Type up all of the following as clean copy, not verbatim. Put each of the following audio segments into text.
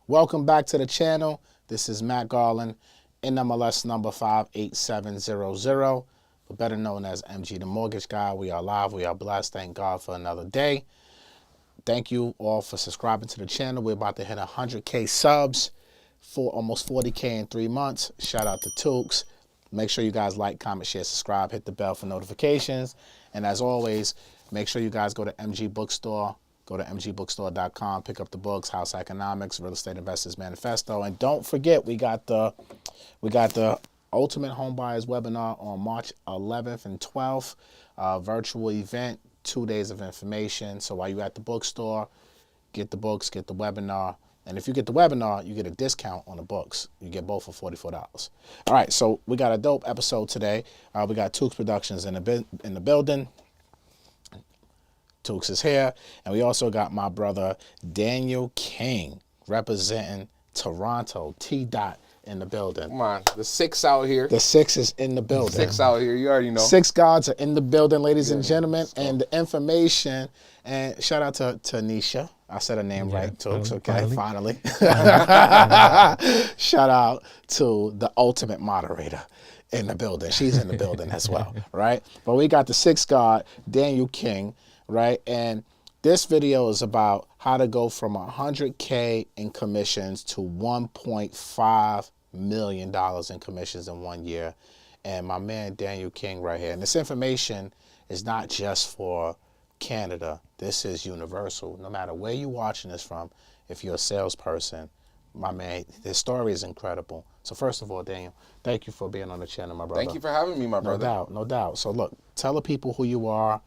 Welcome back to the channel. This is Matt Garland, NMLS number 58700, but better known as MG the Mortgage Guy. We are live. We are blessed. Thank God for another day. Thank you all for subscribing to the channel. We're about to hit 100K subs for almost 40K in 3 months. Shout out to Tukes. Make sure you guys like, comment, share, subscribe, hit the bell for notifications. And as always, make sure you guys go to MG Bookstore. Go to mgbookstore.com, pick up the books, House Economics, Real Estate Investors Manifesto. And don't forget, we got the Ultimate Homebuyers webinar on March 11th and 12th, virtual event, 2 days of information. So while you're at the bookstore, get the books, get the webinar. And if you get the webinar, you get a discount on the books. You get both for $44. All right, so we got a dope episode today. We got Tukes Productions in the building. Tukes is here, and we also got my brother Danyel King representing Toronto. T-Dot in the building. Come on, the six out here. The six is in the building. Six out here, you already know. Six gods are in the building, ladies and gentlemen, and the information. And shout out to Tanisha. I said her name right, Tukes. Okay, finally. Shout out to the ultimate moderator in the building. She's in the building as well, right? But we got the six god, Danyel King. Right, and this video is about how to go from 100K in commissions to $1.5 million in commissions in 1 year. And my man Danyel King right here. And this information is not just for Canada. This is universal. No matter where you're watching this from, if you're a salesperson, my man, this story is incredible. So first of all, Danyel, thank you for being on the channel, my brother. Thank you for having me, my brother. No doubt, no doubt. So look, tell the people who you are,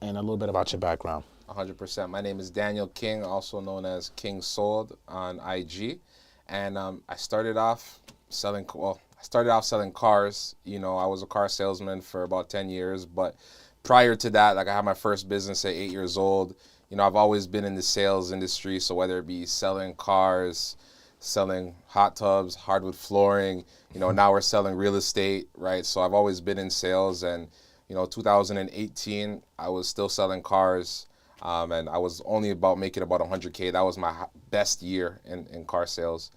and a little bit about your background. 100%. My name is Danyel King, also known as King Sold on IG. And I started off selling cars. You know, I was a car salesman for about 10 years. But prior to that, like I had my first business at 8 years old. You know, I've always been in the sales industry. So whether it be selling cars, selling hot tubs, hardwood flooring, you know, now we're selling real estate, right? So I've always been in sales. And you know, 2018, I was still selling cars, and I was only making about 100K. That was my best year in car sales.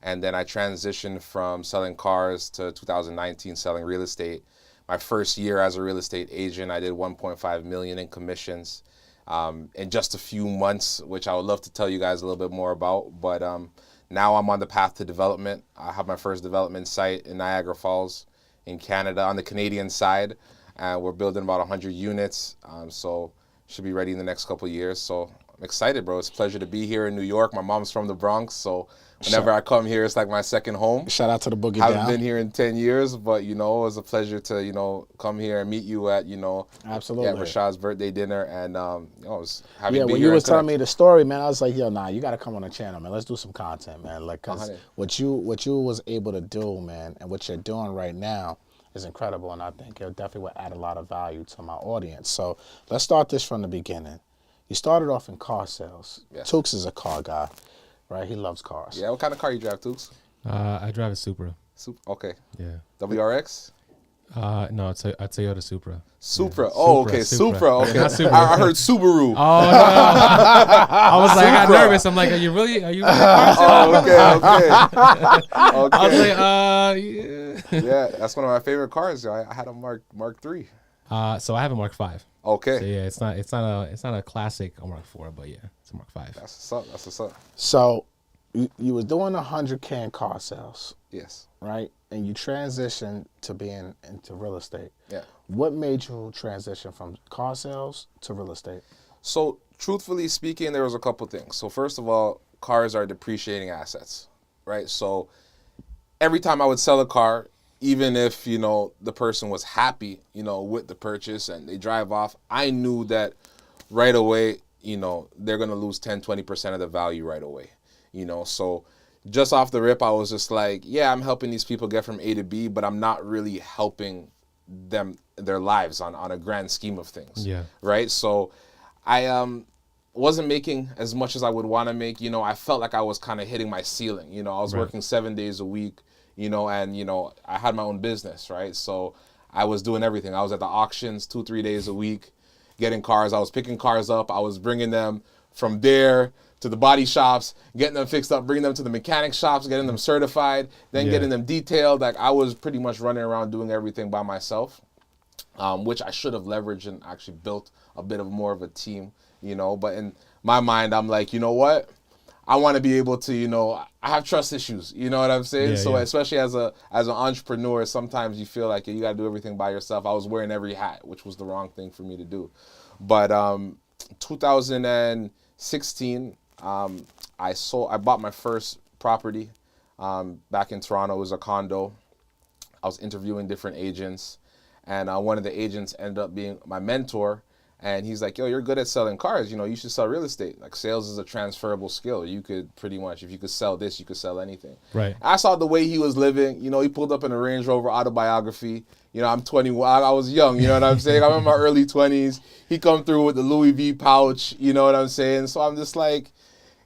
And then I transitioned from selling cars to 2019 selling real estate. My first year as a real estate agent, I did 1.5 million in commissions in just a few months, which I would love to tell you guys a little bit more about. But now I'm on the path to development. I have my first development site in Niagara Falls in Canada on the Canadian side. We're building about 100 units, so should be ready in the next couple of years. So I'm excited, bro. It's a pleasure to be here in New York. My mom's from the Bronx, so whenever I come here, it's like my second home. Shout out to the Boogie I Down. haven't been here in 10 years, but, you know, it was a pleasure to, you know, come here and meet you at, you know, Absolutely. At Rashad's birthday dinner. And, you know, I was happy to be when here. you was telling me the story, man, I was like, yo, nah, you got to come on the channel, man. Let's do some content, man. Like, because what you was able to do, man, and what you're doing right now is incredible, and I think it definitely will add a lot of value to my audience. So let's start this from the beginning. You started off in car sales. Yes. Tukes is a car guy, right? He loves cars. Yeah, what kind of car you drive, Tukes? I drive a Supra. Okay. Yeah. WRX? No, it's a Toyota Supra. Supra. Yeah. Oh, okay. Supra. Okay. Yeah, not Supra. I heard Subaru. Oh, no. I was like, I got nervous. I'm like, are you really? Oh, okay. I was like, yeah. Yeah, that's one of my favorite cars. I had a Mark III. So I have a Mark V. Okay. So yeah, it's not a classic Mark IV, but yeah, it's a Mark V. That's what's up. So you was doing 100K in car sales, Yes. right? And you transitioned to being into real estate. Yeah. What made you transition from car sales to real estate? So truthfully speaking, there was a couple things. So first of all, cars are depreciating assets, right? So every time I would sell a car, even if, you know, the person was happy, you know, with the purchase and they drive off, I knew that right away, you know, they're going to lose 10, 20% of the value right away, you know. So just off the rip, I was just like, yeah, I'm helping these people get from A to B, but I'm not really helping them, their lives on a grand scheme of things. Yeah. Right. So I wasn't making as much as I would want to make. You know, I felt like I was kind of hitting my ceiling. You know, I was working 7 days a week, you know, and, you know, I had my own business. Right. So I was doing everything. I was at the auctions 2-3 days a week getting cars. I was picking cars up. I was bringing them from there to the body shops, getting them fixed up, bringing them to the mechanic shops, getting them certified, then getting them detailed. Like I was pretty much running around doing everything by myself, which I should have leveraged and actually built a bit of more of a team, you know. But in my mind, I'm like, you know what? I want to be able to, you know, I have trust issues, you know what I'm saying? So especially as an entrepreneur, sometimes you feel like you got to do everything by yourself. I was wearing every hat, which was the wrong thing for me to do. But 2016, I bought my first property back in Toronto. It was a condo. I was interviewing different agents, and one of the agents ended up being my mentor. And he's like, yo, you're good at selling cars. You know, you should sell real estate. Like sales is a transferable skill. You could pretty much, if you could sell this, you could sell anything. Right. I saw the way he was living. You know, he pulled up in a Range Rover Autobiography. You know, I'm 21. I was young, you know what I'm saying? I'm in my early 20s. He come through with the Louis V pouch, you know what I'm saying? So I'm just like,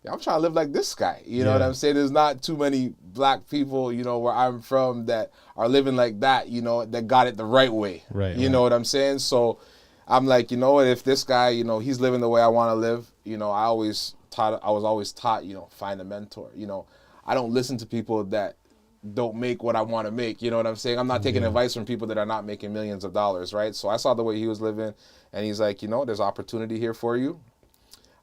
I'm trying to live like this guy. You know what I'm saying? There's not too many black people, you know, where I'm from that are living like that, you know, that got it the right way. Right. You know what I'm saying? So I'm like, you know what, if this guy, you know, he's living the way I want to live, you know, I was always taught, you know, find a mentor. You know, I don't listen to people that don't make what I want to make. You know what I'm saying? I'm not taking advice from people that are not making millions of dollars, right? So I saw the way he was living, and he's like, you know, there's opportunity here for you.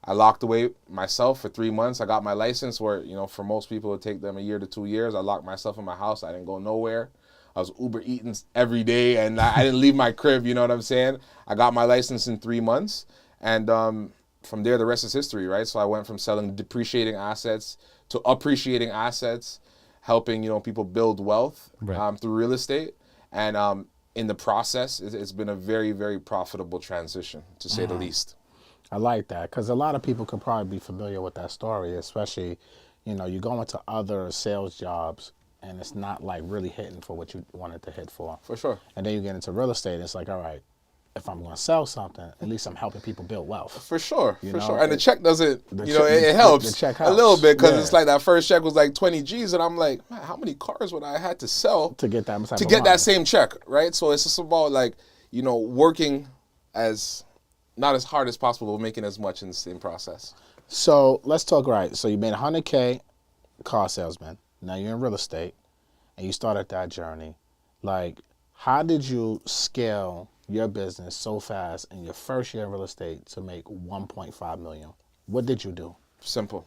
I locked away myself for 3 months. I got my license where, you know, for most people it would take them 1 year to 2 years. I locked myself in my house. I didn't go nowhere. I was Uber eating every day, and I didn't leave my crib, you know what I'm saying? I got my license in 3 months, and from there, the rest is history, right? So I went from selling depreciating assets to appreciating assets, helping, you know, people build wealth through real estate. And in the process, it's been a very, very profitable transition, to say the least. I like that, because a lot of people could probably be familiar with that story, especially, you know, you go into other sales jobs, and it's not like really hitting for what you wanted to hit for. For sure. And then you get into real estate, it's like, all right, if I'm going to sell something, at least I'm helping people build wealth. For sure, You for know, sure. And the check doesn't, the you know, check- it the helps check a little helps. bit, because Yeah. it's like that first check was like 20 G's, and I'm like, man, how many cars would I have to sell To get that type to of get money. that same check, right? So it's just about like, you know, working as, not as hard as possible, but making as much in the same process. So let's talk, right. So you made 100K car salesman. Now you're in real estate, and you started that journey. Like, how did you scale your business so fast in your first year in real estate to make 1.5 million? What did you do? Simple.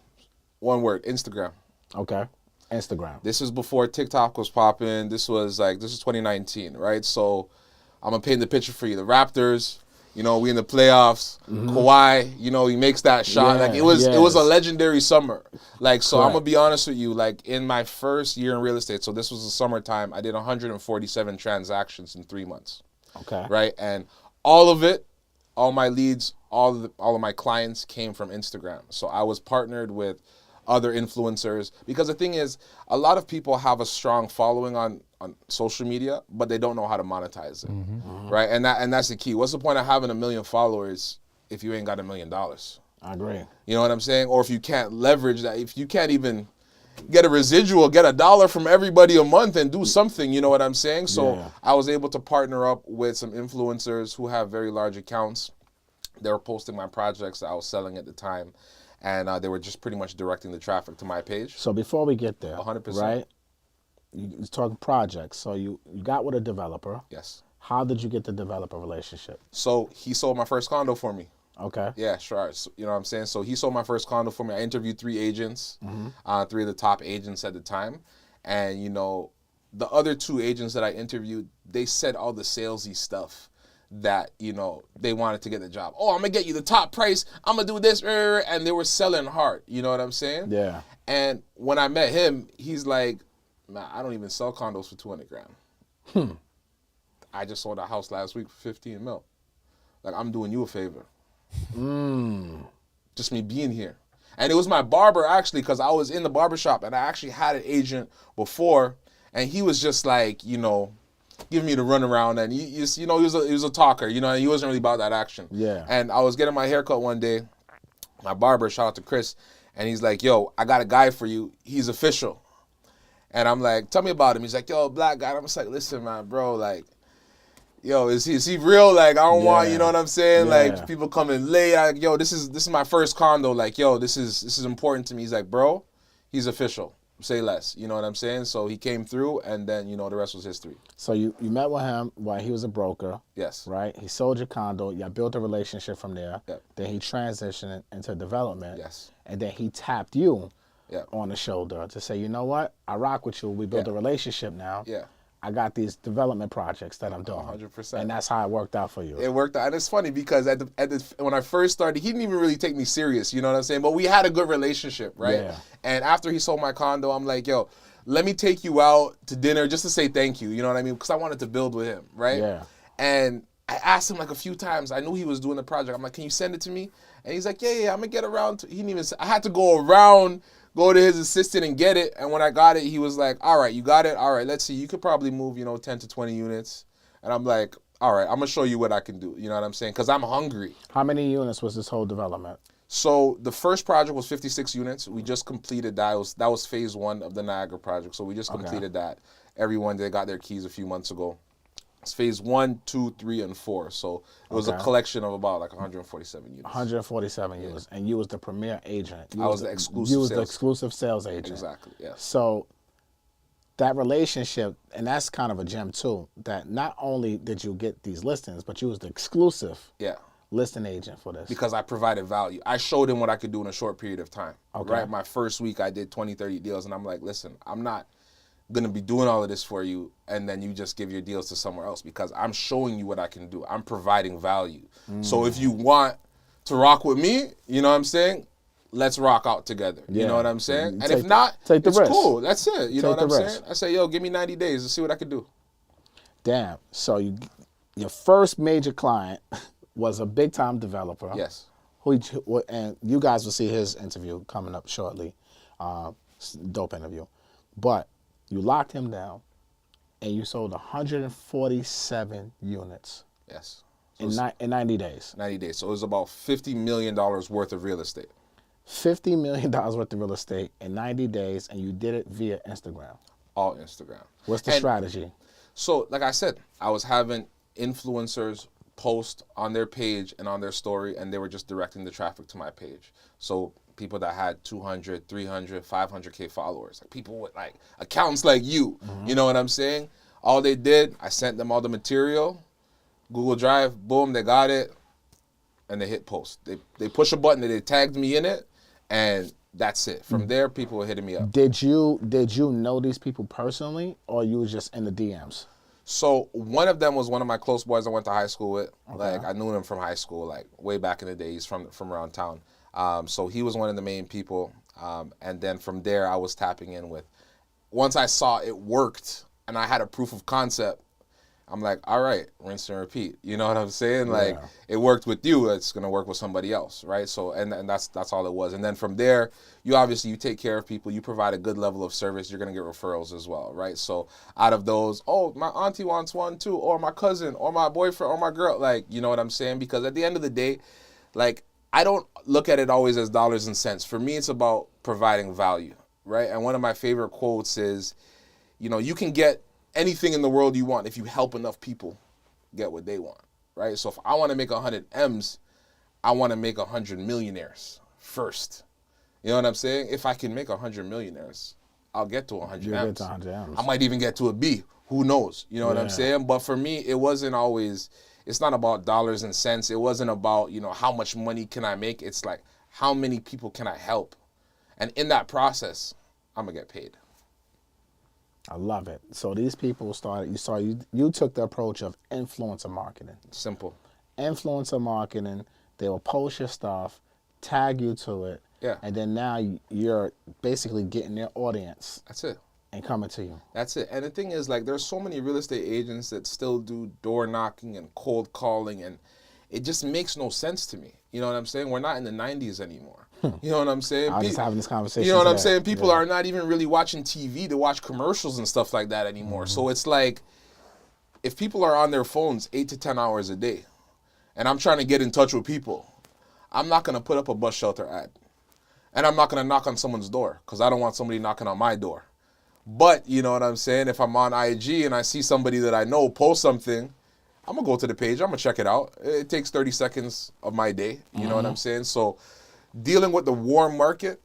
One word, Instagram. Okay. Instagram. This was before TikTok was popping. This was 2019, right? So I'm going to paint the picture for you. The Raptors, you know, we in the playoffs. Kawhi, you know, he makes that shot. Yeah, Like it was a yes. legendary summer. Like, so I'm Correct. gonna be honest with you. Like in my first year in real estate, so this was the summertime, I did 147 transactions in 3 months. Okay. Right, and all of it, all my leads, all of my clients came from Instagram. So I was partnered with other influencers, because the thing is, a lot of people have a strong following on social media, but they don't know how to monetize it, right? And that's the key. What's the point of having 1 million followers if you ain't got $1 million? I agree. You know what I'm saying? Or if you can't leverage that, if you can't even get a residual, get $1 from everybody a month and do something, you know what I'm saying? So Yeah. I was able to partner up with some influencers who have very large accounts. They were posting my projects that I was selling at the time, and they were just pretty much directing the traffic to my page. So before we get there, 100%. right? You talking projects. So you got with a developer. Yes. How did you get the developer relationship? So he sold my first condo for me. Okay. Yeah, sure. So, you know what I'm saying? So he sold my first condo for me. I interviewed 3 agents, 3 of the top agents at the time. And, you know, the other 2 agents that I interviewed, they said all the salesy stuff that, you know, they wanted to get the job. Oh, I'm going to get you the top price. I'm going to do this. And they were selling hard. You know what I'm saying? Yeah. And when I met him, he's like, man, I don't even sell condos for 200 grand. I just sold a house last week for 15 mil. Like, I'm doing you a favor. Just me being here. And it was my barber, actually, because I was in the barbershop, and I actually had an agent before, and he was just like, you know, giving me the runaround, and he was a talker, you know, and he wasn't really about that action. Yeah. And I was getting my haircut one day, my barber, shout out to Chris, and he's like, yo, I got a guy for you. He's official. And I'm like, tell me about him. He's like, yo, black guy. I'm just like, listen, man, bro, like, yo, is he real? Like, I don't want, you know Yeah. what I'm saying? Yeah. Like, people coming late. Like, yo, this is my first condo. Like, yo, this is important to me. He's like, bro, he's official. Say less. You know what I'm saying? So he came through, and then, you know, the rest was history. So you met with him while he was a broker. Yes. Right? He sold your condo. You built a relationship from there. Yep. Then he transitioned into development. Yes. And then he tapped you Yep. on the shoulder to say, you know what? I rock with you. We built Yeah. a relationship now. Yeah. I got these development projects that I'm doing. 100%. And that's how it worked out for you. It worked out, and it's funny because when I first started, he didn't even really take me serious. You know what I'm saying? But we had a good relationship, right? Yeah. And after he sold my condo, I'm like, yo, let me take you out to dinner just to say thank you. You know what I mean? Because I wanted to build with him, right? Yeah. And I asked him like a few times. I knew he was doing the project. I'm like, can you send it to me? And he's like, yeah, I'm gonna get around to. He didn't even. I had to go around, go to his assistant and get it. And when I got it, he was like, all right, you got it. All right, let's see. You could probably move, 10 to 20 units. And I'm like, all right, I'm gonna show you what I can do. You know what I'm saying? Because I'm hungry. How many units was this whole development? So the first project was 56 units. We just completed that. That was phase 1 of the Niagara project. So we just completed that. Everyone, they got their keys a few months ago. It's phase 1, 2, 3, and 4. So it was a collection of about like 147 units. 147 units. And you was the premier agent. I was the exclusive You was the sales. exclusive sales agent. Exactly, yes. So that relationship, and that's kind of a gem too, that not only did you get these listings, but you was the exclusive Yeah. listing agent for this. Because I provided value. I showed him what I could do in a short period of time. Okay. Right? My first week, I did 20, 30 deals. And I'm like, listen, I'm not going to be doing all of this for you and then you just give your deals to somewhere else because I'm showing you what I can do. I'm providing value. So if you want to rock with me, you know what I'm saying? Let's rock out together. You Yeah. know what I'm saying? And Take if not, take the it's risk. cool. That's it. You know Take what I'm the risk. saying? I say, yo, give me 90 days to see what I can do. Damn. So your first major client was a big time developer. Yes. And you guys will see his interview coming up shortly. Dope interview. But you locked him down and you sold 147 units Yes. in 90 days. 90 days. So it was about $50 million worth of real estate. $50 million worth of real estate in 90 days, and you did it via Instagram. All Instagram. What's the strategy? So, like I said, I was having influencers post on their page and on their story, and they were just directing the traffic to my page. So people that had 200, 300, 500K followers, like people with like accounts like you, you know what I'm saying? All they did, I sent them all the material, Google Drive, boom, they got it, and they hit post. They push a button, they tagged me in it, and that's it. From there, people were hitting me up. Did you know these people personally, or you was just in the DMs? So one of them was one of my close boys I went to high school with. Like I knew him from high school, like way back in the day. He's from around town. So he was one of the main people. And then from there, I was tapping in with. Once I saw it worked and I had a proof of concept, I'm like, all right, rinse and repeat. You know what I'm saying? Like it worked with you, it's gonna work with somebody else, right? So and that's all it was. And then from there, you take care of people, you provide a good level of service, you're gonna get referrals as well, right? So out of those, oh, my auntie wants one too, or my cousin, or my boyfriend, or my girl, like, you know what I'm saying? Because at the end of the day, like I don't look at it always as dollars and cents. For me, it's about providing value, right? And one of my favorite quotes is, you can get anything in the world you want if you help enough people get what they want, right? So if I want to make 100 M's, I want to make 100 millionaires first. You know what I'm saying? If I can make 100 millionaires, I'll get to 100 You'll M's. get to 100 M's. I might even get to a B. Who knows? You know what I'm saying? But for me, it wasn't always, it's not about dollars and cents. It wasn't about, how much money can I make? It's like, how many people can I help? And in that process, I'm going to get paid. I love it. So these people you took the approach of influencer marketing. Simple. Influencer marketing, they will post your stuff, tag you to it, Yeah. and then now you're basically getting their audience That's it. and coming to you. That's it. And the thing is, like, there's so many real estate agents that still do door knocking and cold calling, and it just makes no sense to me. You know what I'm saying? We're not in the 90s anymore. You know what I'm saying? I was just having this conversation. You know what I'm today. saying? People are not even really watching TV to watch commercials and stuff like that anymore. So it's like, if people are on their phones 8 to 10 hours a day, and I'm trying to get in touch with people, I'm not going to put up a bus shelter ad. And I'm not going to knock on someone's door because I don't want somebody knocking on my door. But, you know what I'm saying? If I'm on IG and I see somebody that I know post something, I'm gonna go to the page. I'm gonna check it out. It takes 30 seconds of my day. You know what I'm saying? So dealing with the warm market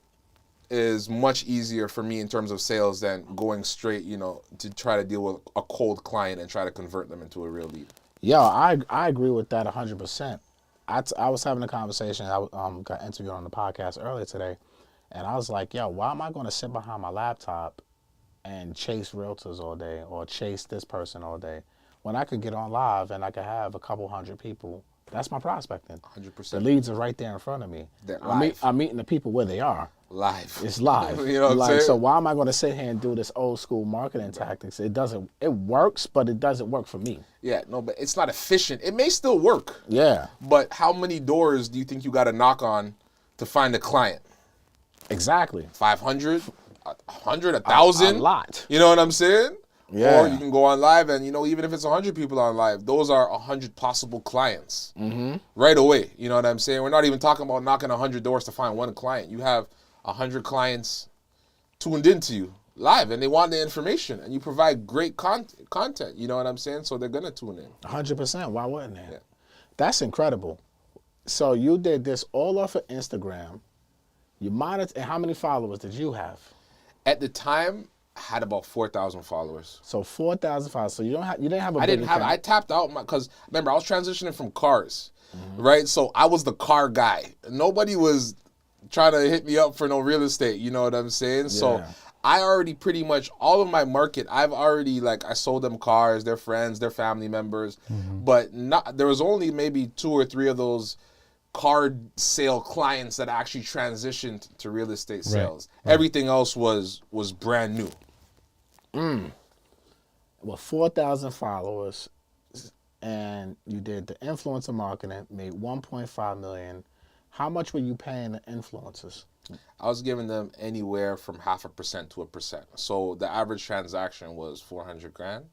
is much easier for me in terms of sales than going straight, to try to deal with a cold client and try to convert them into a real lead. Yo, I agree with that 100%. I was having a conversation. I got interviewed on the podcast earlier today, and I was like, yo, why am I going to sit behind my laptop and chase realtors all day or chase this person all day when I could get on live and I could have a couple hundred people? That's my prospecting. 100%. The leads are right there in front of me. I'm meeting the people where they are. Live. It's live. You know what I'm saying? So why am I going to sit here and do this old school marketing tactics? It works, but it doesn't work for me. Yeah, no, but it's not efficient. It may still work. Yeah. But how many doors do you think you got to knock on to find a client? Exactly. 500, 100, 1,000? A lot. You know what I'm saying? Yeah. Or you can go on live and, even if it's 100 people on live, those are 100 possible clients right away. You know what I'm saying? We're not even talking about knocking 100 doors to find one client. You have 100 clients tuned into you live and they want the information and you provide great content. You know what I'm saying? So they're going to tune in. 100%. Why wouldn't they? Yeah. That's incredible. So you did this all off of Instagram. You monitored, and how many followers did you have? At the time, I had about 4,000 followers. So 4,000 followers. So you didn't have a I big didn't have. account. I tapped out because remember I was transitioning from cars, right? So I was the car guy. Nobody was trying to hit me up for no real estate. You know what I'm saying? So Yeah. I already pretty much all of my market. I've already I sold them cars, their friends, their family members, but there was only maybe 2 or 3 of those car sale clients that actually transitioned to real estate sales. Right. Everything else was brand new. Well, 4,000 followers, and you did the influencer marketing, made $1.5 million. How much were you paying the influencers? I was giving them anywhere from 0.5% to 1%. So the average transaction was $400,000.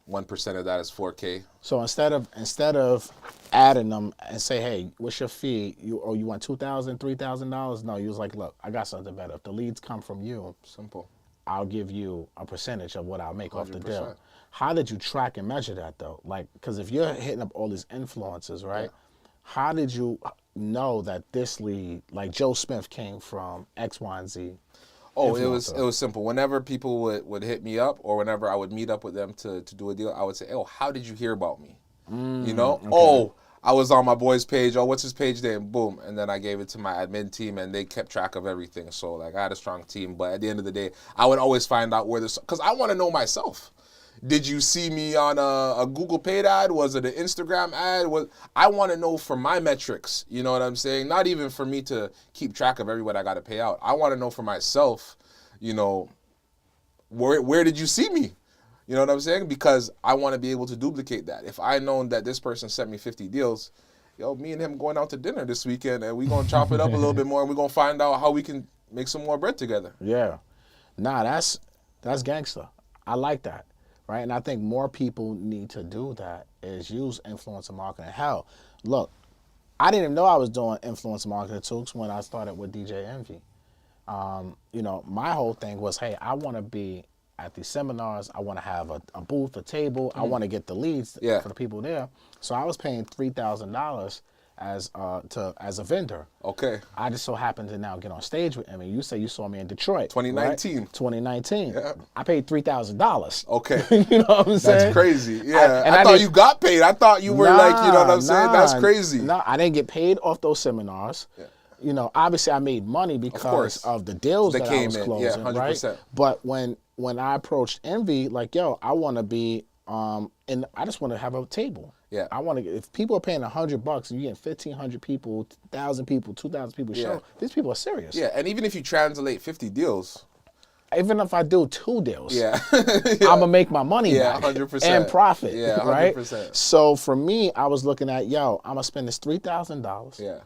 1% of that is $4K. So instead of adding them and say, hey, what's your fee? You want $2,000, $3,000? No, you was like, look, I got something better. If the leads come from you, simple, I'll give you a percentage of what I'll make 100%. Off the deal. How did you track and measure that though? Because if you're hitting up all these influencers, right? Yeah. How did you know that this lead, like Joe Smith, came from X, Y, and Z? Oh, it was simple. Whenever people would hit me up or whenever I would meet up with them to do a deal, I would say, oh, how did you hear about me? Okay. Oh, I was on my boy's page. Oh, what's his page name? Boom. And then I gave it to my admin team and they kept track of everything. So I had a strong team. But at the end of the day, I would always find out where this, because I want to know myself. Did you see me on a Google paid ad? Was it an Instagram ad? I want to know for my metrics, you know what I'm saying? Not even for me to keep track of everyone I got to pay out. I want to know for myself, where did you see me? You know what I'm saying? Because I want to be able to duplicate that. If I known that this person sent me 50 deals, me and him going out to dinner this weekend and we're going to chop it up a little bit more and we're going to find out how we can make some more bread together. Yeah. Nah, that's gangster. I like that. Right, and I think more people need to do that, is use influencer marketing. Hell, look, I didn't even know I was doing influencer marketing too when I started with DJ Envy. My whole thing was, hey, I want to be at these seminars. I want to have a booth, a table. I want to get the leads for the people there. So I was paying $3,000 as a vendor. Okay. I just so happened to now get on stage with him. And you say you saw me in Detroit. 2019. Right? 2019. Yeah. I paid $3,000. Okay. You know what I'm saying? That's crazy. Yeah. I thought you got paid. I thought you were you know what I'm saying? That's crazy. No, I didn't get paid off those seminars. Yeah. Obviously I made money because of the deals that I was closing. Yeah, 100%. Right? But when I approached Envy, I want to be, and I just want to have a table. Yeah. I want to. If people are paying $100 and you get 1,500 people, 1,000 people, 2,000 people show, these people are serious. Yeah, and even if you translate 50 deals, even if I do 2 deals, yeah. I'm gonna make my money back 100%. and profit. Yeah, 100%. Right. So for me, I was looking at, I'm gonna spend this $3,000. Yeah.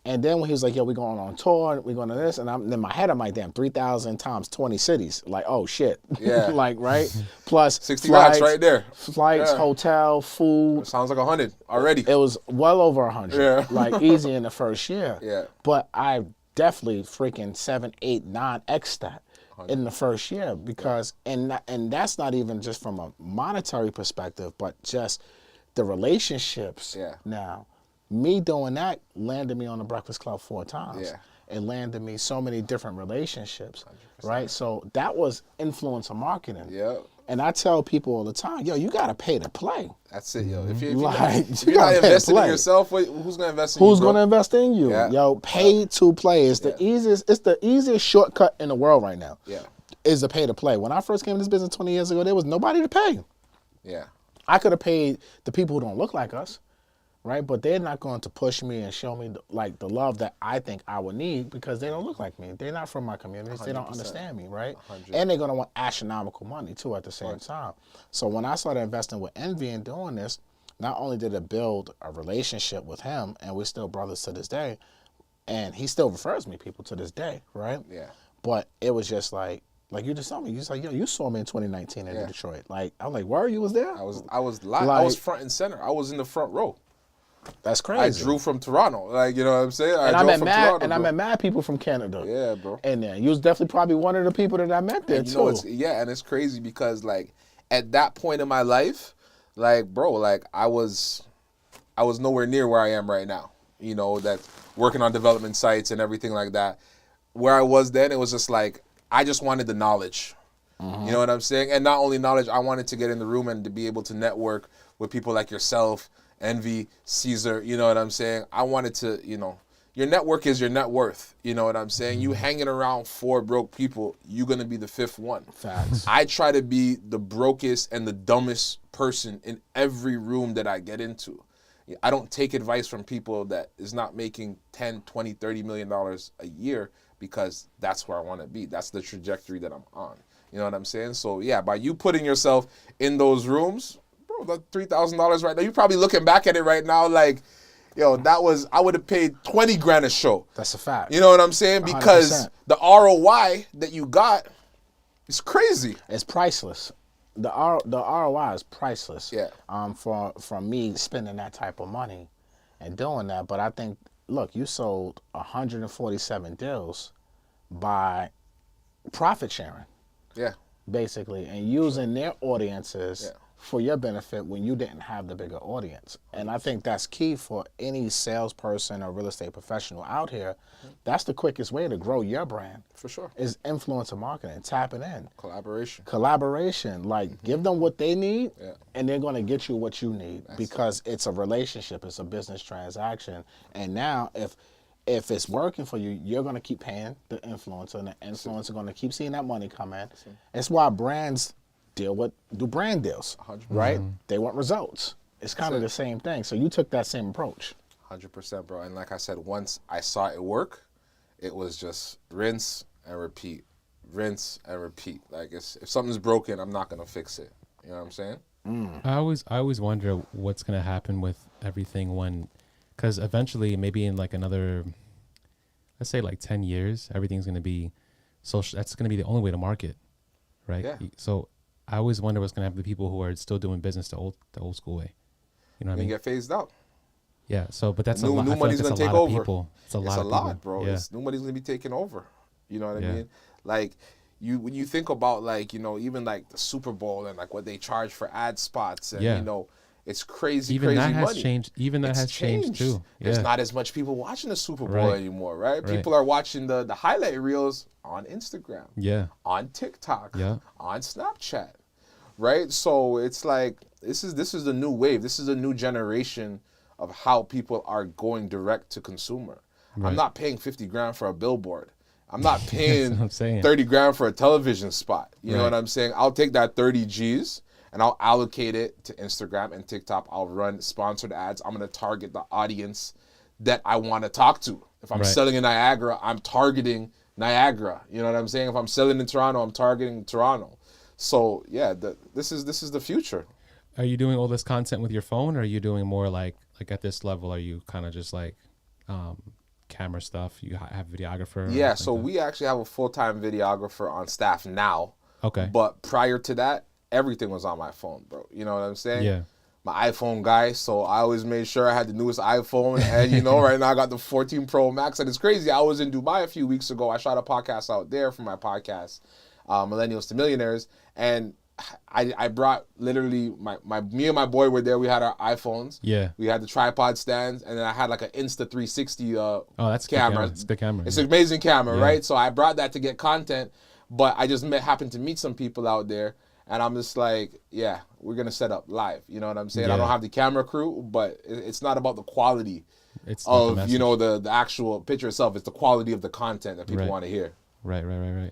And then when he was like, we're going on tour, we're going to this, and in my head, I'm like, damn, 3,000 times 20 cities. Like, oh, shit. Yeah. Right? Plus 60 racks right there. Flights, hotel, food. It sounds like 100 already. It was well over 100. Yeah. Easy in the first year. Yeah. But I definitely freaking 7, 8, 9x that in the first year because, and that's not even just from a monetary perspective, but just the relationships now. Me doing that landed me on the Breakfast Club 4 times. Yeah. It landed me so many different relationships, 100%. Right? So that was influencer marketing. Yeah. And I tell people all the time, yo, you got to pay to play. That's it, yo. If you're Like, not investing in yourself, who's going to invest in you, Who's going to invest in you? Yeah. Yo, pay to play is the easiest. It's the easiest shortcut in the world right now. Yeah. Is to pay to play. When I first came to this business 20 years ago, there was nobody to pay. Yeah. I could have paid the people who don't look like us, right? But they're not going to push me and show me the love that I think I would need because they don't look like me. They're not from my communities. 100%. They don't understand me, right? 100%. And they're going to want astronomical money too at the same time. So when I started investing with Envy and doing this, not only did it build a relationship with him, and we're still brothers to this day, and he still refers me people to this day, right? Yeah. But it was just like you just saw me. You just like, yo, you saw me in 2019 in Detroit. Like, I was like, where you was there? I was live. I was front and center. I was in the front row. That's crazy. I drew from Toronto. Like, you know what I'm saying? I met mad people from Canada. Yeah, bro. And then you was definitely probably one of the people that I met there, too. And it's crazy because, like, at that point in my life, like, bro, like, I was nowhere near where I am right now. You know, that working on development sites and everything like that. Where I was then, it was just like, I just wanted the knowledge. You know what I'm saying? And not only knowledge, I wanted to get in the room and to be able to network with people like yourself, Envy, Caesar, you know what I'm saying? I wanted to, you know, your network is your net worth. You know what I'm saying? You hanging around 4 broke people, you're going to be the 5th one. Facts. I try to be the brokest and the dumbest person in every room that I get into. I don't take advice from people that is not making 10, 20, 30 million dollars a year because that's where I want to be. That's the trajectory that I'm on. You know what I'm saying? So yeah, by you putting yourself in those rooms, bro, that $3,000 right now, you're probably looking back at it right now like, yo, I would have paid 20 grand a show. That's a fact. You know what I'm saying? Because 100%. The ROI that you got is crazy. It's priceless. The ROI is priceless. Yeah. For me spending that type of money and doing that. But I think, look, you sold 147 deals by profit sharing. Yeah. Basically, and using their audiences for your benefit when you didn't have the bigger audience. And I think that's key for any salesperson or real estate professional out here. That's the quickest way to grow your brand. For sure. Is influencer marketing, tapping in. Collaboration. Like, give them what they need, and they're going to get you what you need because it's a relationship. It's a business transaction. And now, if it's working for you, you're going to keep paying the influencer, and the influencer going to keep seeing that money come in. That's why brands do brand deals, 100%. right? They want results. It's kind of the same thing. So you took that same approach. 100%, bro. And like I said, once I saw it work, it was just rinse and repeat. Rinse and repeat. Like, if something's broken, I'm not going to fix it. You know what I'm saying? I always wonder what's going to happen with everything when, because eventually maybe in like another, let's say like 10 years, everything's going to be social. That's going to be the only way to market, right? Yeah. So I always wonder what's going to happen to people who are still doing business the old school way. You know what I mean? Get phased out. Yeah. So, but that's new a lot. New money's like gonna take over. It's a lot, bro. Yeah. New money's gonna be taking over. You know what I mean? Like, when you think about, like, you know, even like the Super Bowl and like what they charge for ad spots, and you know, it's crazy. Even crazy that has money. changed. Even that has changed too. There's not as much people watching the Super Bowl anymore, right? People are watching the highlight reels on Instagram, on TikTok, on Snapchat, right? So it's like this is the new wave. This is a new generation of how people are going direct to consumer. I'm not paying 50 grand for a billboard. I'm not paying 30 grand for a television spot. You know what I'm saying? I'll take that 30 G's and I'll allocate it to Instagram and TikTok. I'll run sponsored ads. I'm going to target the audience that I want to talk to. If I'm selling in Niagara, I'm targeting Niagara. You know what I'm saying? If I'm selling in Toronto, I'm targeting Toronto. So yeah, this is the future. Are you doing all this content with your phone, or are you doing more like at this level? Are you kind of just like camera stuff? You have a videographer? Yeah, so we actually have a full-time videographer on staff now. Okay. But prior to that, everything was on my phone, bro. You know what I'm saying? Yeah. My iPhone guy, so I always made sure I had the newest iPhone. And, you know, right now I got the 14 Pro Max. And it's crazy. I was in Dubai a few weeks ago. I shot a podcast out there for my podcast, Millennials to Millionaires. And I brought literally me and my boy were there. We had our iPhones. Yeah. We had the tripod stands, and then I had like an Insta 360 That's camera. It's a good camera. It's yeah. an amazing camera, Yeah. right? So I brought that to get content, but I just happened to meet some people out there, and I'm just like, yeah, we're gonna set up live. You know what I'm saying? I Yeah. don't have the camera crew, but it's not about the quality It's not the of message. the actual picture itself. It's the quality of the content that people Right. want to hear. Right.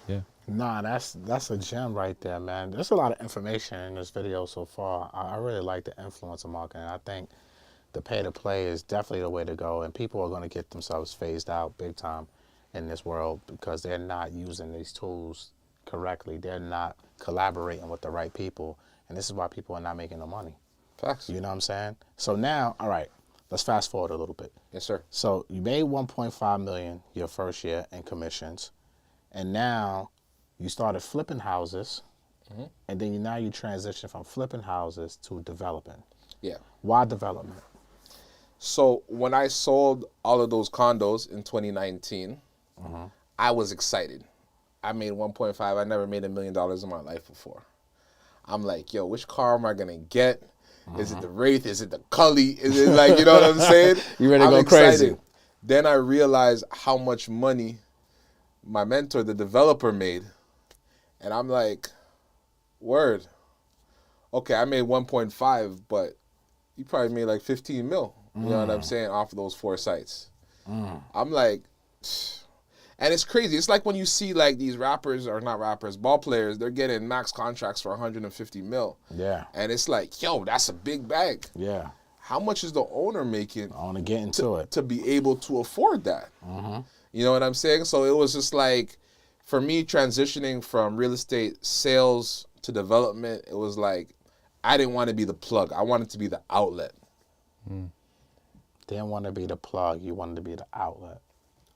Yeah. Nah, that's a gem right there, man. There's a lot of information in this video so far. I really like the influencer marketing. I think the pay to play is definitely the way to go, and people are going to get themselves phased out big time in this world because they're not using these tools correctly. They're not collaborating with the right people, and this is why people are not making no money. Facts. You know what I'm saying? So now, all right, let's fast forward a little bit. Yes, sir. So you made 1.5 million your first year in commissions, and now you started flipping houses, and then now you transition from flipping houses to developing. Yeah. Why development? So when I sold all of those condos in 2019, I was excited. I made 1.5. I never made $1 million in my life before. I'm like, yo, which car am I gonna get? Is it the Wraith? Is it the Cully? Is it like, you know what I'm saying? You ready to I'm go excited. crazy? Then I realized how much money my mentor, the developer, made. And I'm like, word. Okay, I made 1.5, but you probably made like 15 mil. You know what I'm saying? Off of those 4 sites. I'm like, and it's crazy. It's like when you see like these rappers, or not rappers, ball players, they're getting max contracts for 150 mil. Yeah. And it's like, yo, that's a big bag. Yeah. How much is the owner making I want to get into it. to be able to afford that? You know what I'm saying? So it was just like, for me, transitioning from real estate sales to development, it was like, I didn't want to be the plug. I wanted to be the outlet. Didn't want to be the plug. You wanted to be the outlet.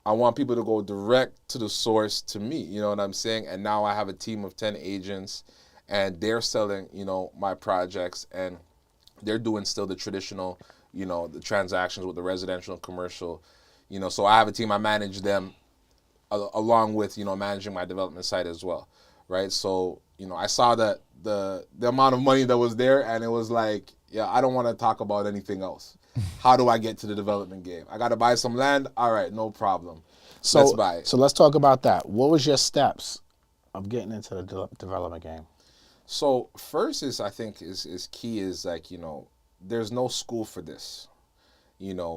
I want people to go direct to the source, to me. You know what I'm saying? And now I have a team of 10 agents, and they're selling, my projects, and they're doing still the traditional, the transactions with the residential and commercial. So I have a team. I manage them along with, managing my development site as well, right? So, I saw that the amount of money that was there, and it was like, yeah, I don't want to talk about anything else. How do I get to the development game? I got to buy some land? All right, no problem. So, let's buy it. So let's talk about that. What was your steps of getting into the development game? So first I think is key is like, there's no school for this.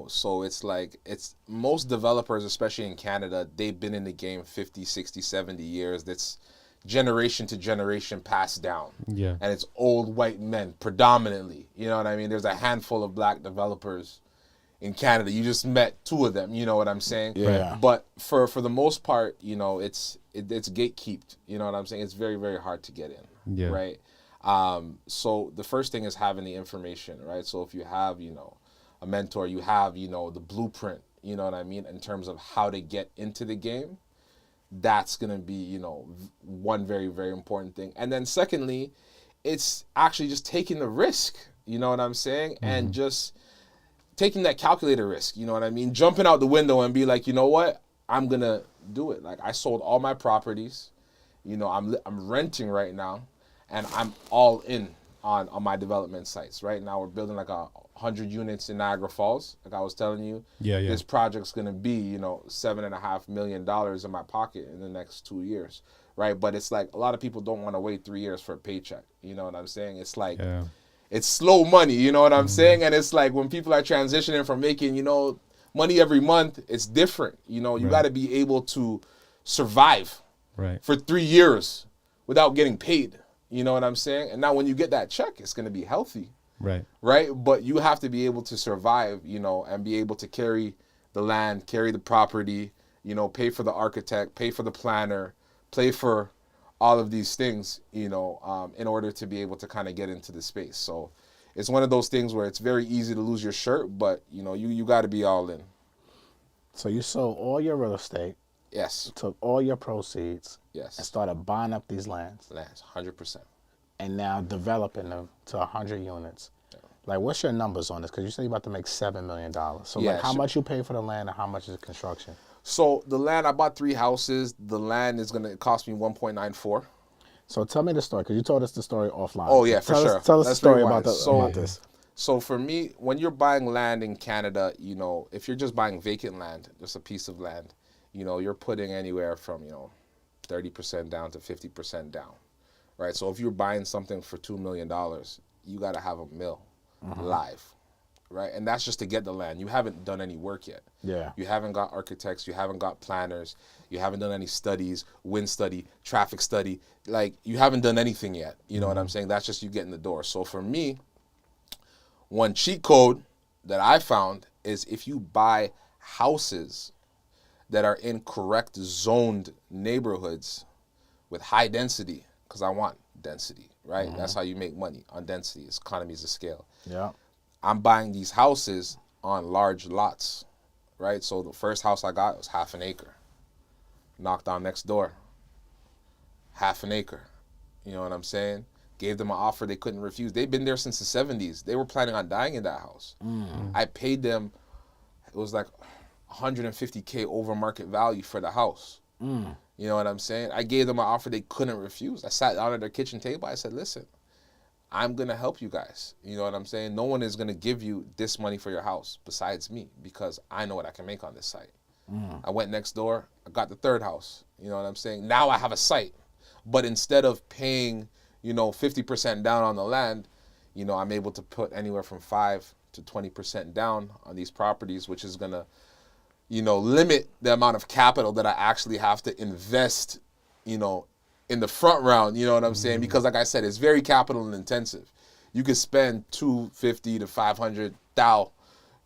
So it's like, most developers, especially in Canada, they've been in the game 50, 60, 70 years. That's generation to generation passed down. Yeah. And it's old white men predominantly. You know what I mean? There's a handful of black developers in Canada. You just met 2 of them, you know what I'm saying? Yeah. Right. But for the most part, it's gatekeeped. You know what I'm saying? It's very, very hard to get in. Yeah. Right? So the first thing is having the information, right? So if you have, a mentor, you have, the blueprint, you know what I mean, in terms of how to get into the game, that's going to be, one very, very important thing. And then secondly, it's actually just taking the risk, you know what I'm saying? And just taking that calculated risk, you know what I mean? Jumping out the window and be like, you know what? I'm going to do it. Like, I sold all my properties, I'm renting right now, and I'm all in on my development sites. Right now we're building like 100 units in Niagara Falls. Like I was telling you, this project's gonna be, $7.5 million in my pocket in the next 2 years, right? But it's like a lot of people don't want to wait 3 years for a paycheck. You know what I'm saying? It's like, it's slow money. You know what I'm saying? And it's like when people are transitioning from making, money every month, it's different. You got to be able to survive for 3 years without getting paid. You know what I'm saying? And now when you get that check, it's going to be healthy. Right? But you have to be able to survive, and be able to carry the land, carry the property, pay for the architect, pay for the planner, pay for all of these things, in order to be able to kind of get into the space. So it's one of those things where it's very easy to lose your shirt, but, you got to be all in. So you sold all your real estate. Yes. Took all your proceeds. Yes. And started buying up these lands. 100%. And now developing them to 100 units. Like, what's your numbers on this? Because you said you're about to make $7 million. So, like, how much you pay for the land and how much is construction? So, the land, I bought 3 houses. The land is going to cost me 1.94. So tell me the story, because you told us the story offline. Oh yeah, for sure. Tell us the Let's story rewind. about this. So for me, when you're buying land in Canada, if you're just buying vacant land, just a piece of land, you're putting anywhere from 30% down to 50% down, right? So if you're buying something for $2 million, you got to have a mill live, right? And that's just to get the land. You haven't done any work yet. Yeah. You haven't got architects. You haven't got planners. You haven't done any studies, wind study, traffic study. Like, you haven't done anything yet. You know what I'm saying? That's just you getting the door. So for me, one cheat code that I found is if you buy houses that are in correct zoned neighborhoods with high density, because I want density, right? That's how you make money, on density. It's economies of scale. Yeah. I'm buying these houses on large lots, right? So the first house I got was half an acre. Knocked on next door, half an acre. You know what I'm saying? Gave them an offer they couldn't refuse. They've been there since the 70s. They were planning on dying in that house. I paid them, it was like $150K over market value for the house. You know what I'm saying? I gave them an offer they couldn't refuse. I sat down at their kitchen table. I said, listen, I'm going to help you guys. You know what I'm saying? No one is going to give you this money for your house besides me, because I know what I can make on this site. I went next door. I got the third house. You know what I'm saying? Now I have a site. But instead of paying, 50% down on the land, I'm able to put anywhere from 5 to 20% down on these properties, which is going to, limit the amount of capital that I actually have to invest, in the front round. You know what I'm saying? Because like I said, it's very capital intensive. You could spend $250 to $500,000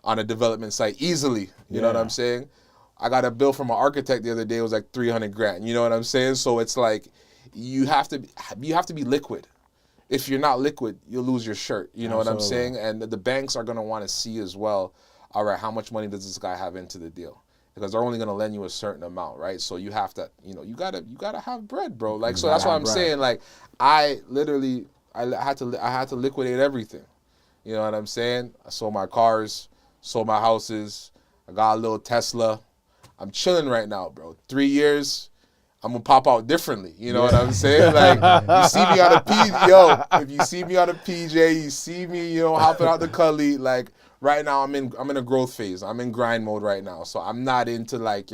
on a development site easily. You know what I'm saying? I got a bill from an architect the other day. It was like $300,000. You know what I'm saying? So it's like you have to be liquid. If you're not liquid, you'll lose your shirt. You know what I'm saying? And the banks are gonna want to see as well. All right, how much money does this guy have into the deal? Because they're only gonna lend you a certain amount, right? So you have to, you gotta have bread, bro. Like, so that's why I'm saying, like, I had to liquidate everything. You know what I'm saying? I sold my cars, sold my houses. I got a little Tesla. I'm chilling right now, bro. 3 years, I'm gonna pop out differently. You know what I'm saying? Like, you see me on a if you see me on a PJ, you see me, hopping out the Cully. Like, right now, I'm in a growth phase. I'm in grind mode right now. So I'm not into like,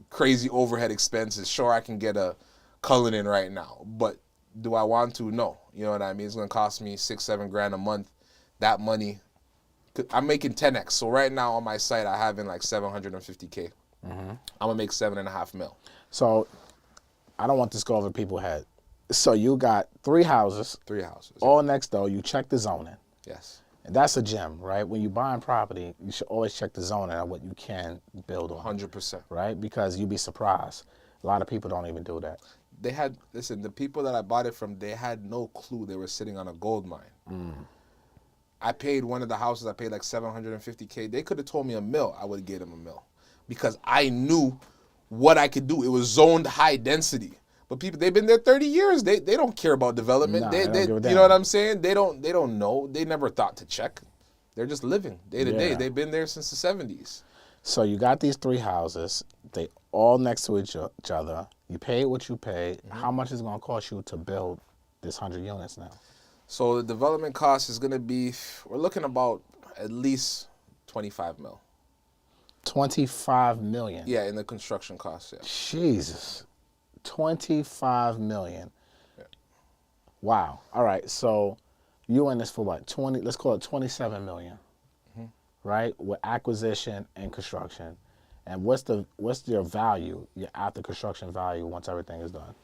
crazy overhead expenses. Sure, I can get a Cullinan right now, but do I want to? No. You know what I mean? It's gonna cost me $6-7 a month. That money, I'm making 10x. So right now on my site, I have in like 750K. I'm gonna make 7.5 mil. So I don't want this to go over people's head. So you got 3 houses. 3 houses. All next door. You check the zoning. Yes. And that's a gem, right? When you're buying property, you should always check the zoning on what you can build on. 100%. Right? Because you'd be surprised. A lot of people don't even do that. The people that I bought it from, they had no clue they were sitting on a gold mine. I paid one of the houses, I paid like 750K. They could have told me $1 million, I would have gave them $1 million. Because I knew what I could do. It was zoned high density. But people, they've been there 30 years. They don't care about development. Nah, they you know what I'm saying? They don't know. They never thought to check. They're just living day to day. They've been there since the 70s. So you got these 3 houses. They all next to each other. You paid what you paid. How much is it going to cost you to build this 100 units now? So the development cost is going to be, we're looking about at least 25 mil. 25 million. Yeah, in the construction costs, yeah. Jesus. 25 million. Yeah. Wow. All right. So you in this for what? 20, let's call it 27 million. Right? With acquisition and construction. And what's your value, your after construction value once everything is done?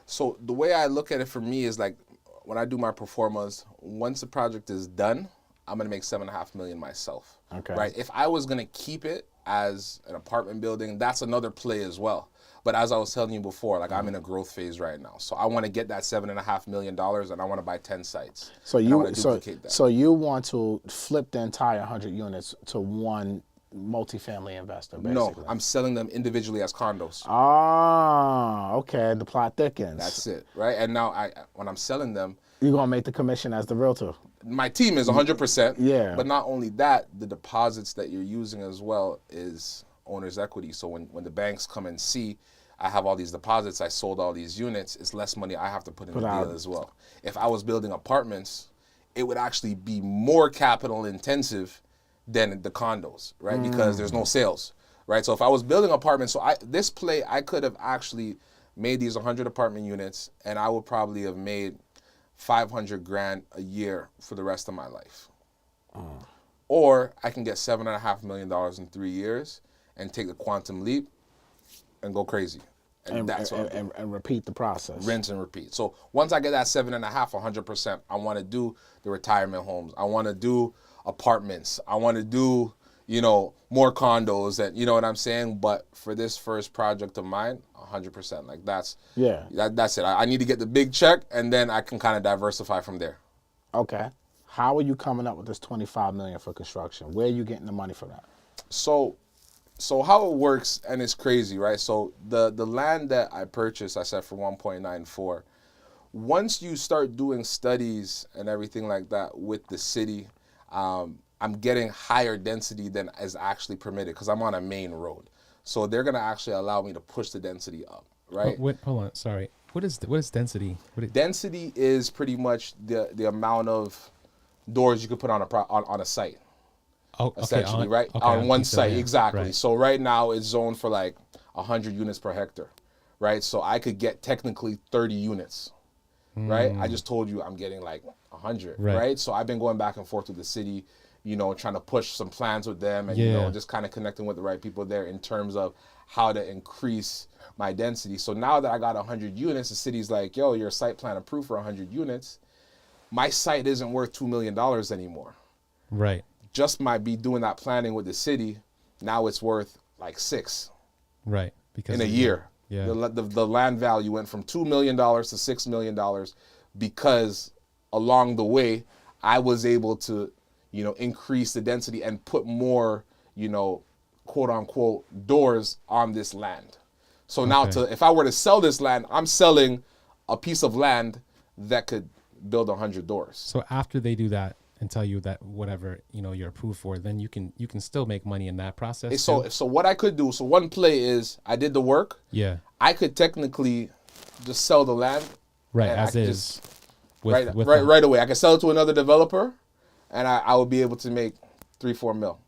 So the way I look at it for me is like when I do my performance, once the project is done, I'm gonna make $7.5 million myself. Okay. Right? If I was gonna keep it as an apartment building, that's another play as well. But as I was telling you before, like I'm in a growth phase right now. So I want to get that $7.5 million and I want to buy 10 sites. So you want to flip the entire 100 units to one multifamily investor, basically? No, I'm selling them individually as condos. Ah, okay. The plot thickens. That's it, right? And now when I'm selling them, you're going to make the commission as the realtor. My team is 100%. Yeah. But not only that, the deposits that you're using as well is owner's equity. So when the banks come and see, I have all these deposits, I sold all these units, it's less money I have to put in the deal as well. If I was building apartments, it would actually be more capital intensive than the condos, right? Because there's no sales, right? So if I was building apartments, this play, I could have actually made these 100 apartment units, and I would probably have made 500 grand a year for the rest of my life. Or I can get $7.5 million in 3 years and take the quantum leap and go crazy. And that's what and repeat the process. Rinse and repeat. So once I get that 7.5, 100%, I want to do the retirement homes. I want to do apartments. I want to do, more condos, and you know what I'm saying? But for this first project of mine, 100%. Like that's it. I need to get the big check, and then I can kind of diversify from there. Okay. How are you coming up with this $25 million for construction? Where are you getting the money for that? So how it works, and it's crazy, right? So the land that I purchased, I said for 1.94. Once you start doing studies and everything like that with the city, I'm getting higher density than is actually permitted because I'm on a main road. So they're gonna actually allow me to push the density up, right? Wait, hold on, sorry. What is density? Density is pretty much the amount of doors you could put on a site. Oh, okay, essentially, right? Okay, on one site, exactly. Right. So right now it's zoned for like 100 units per hectare, right? So I could get technically 30 units, right? I just told you I'm getting like 100, right? So I've been going back and forth with the city, trying to push some plans with them and, just kind of connecting with the right people there in terms of how to increase my density. So now that I got 100 units, the city's like, yo, your site plan approved for 100 units. My site isn't worth $2 million anymore. Right. Just might be doing that planning with the city. Now it's worth like 6. Right. Because in a year. Yeah. The land value went from $2 million to $6 million because along the way I was able to, increase the density and put more, quote unquote doors on this land. So now if I were to sell this land, I'm selling a piece of land that could build 100 doors. So after they do that and tell you that whatever, you're approved for, then you can still make money in that process. So what I could do, so one play is I did the work. Yeah. I could technically just sell the land. Right, as is. Right away. I could sell it to another developer and I would be able to make 3-4 mil.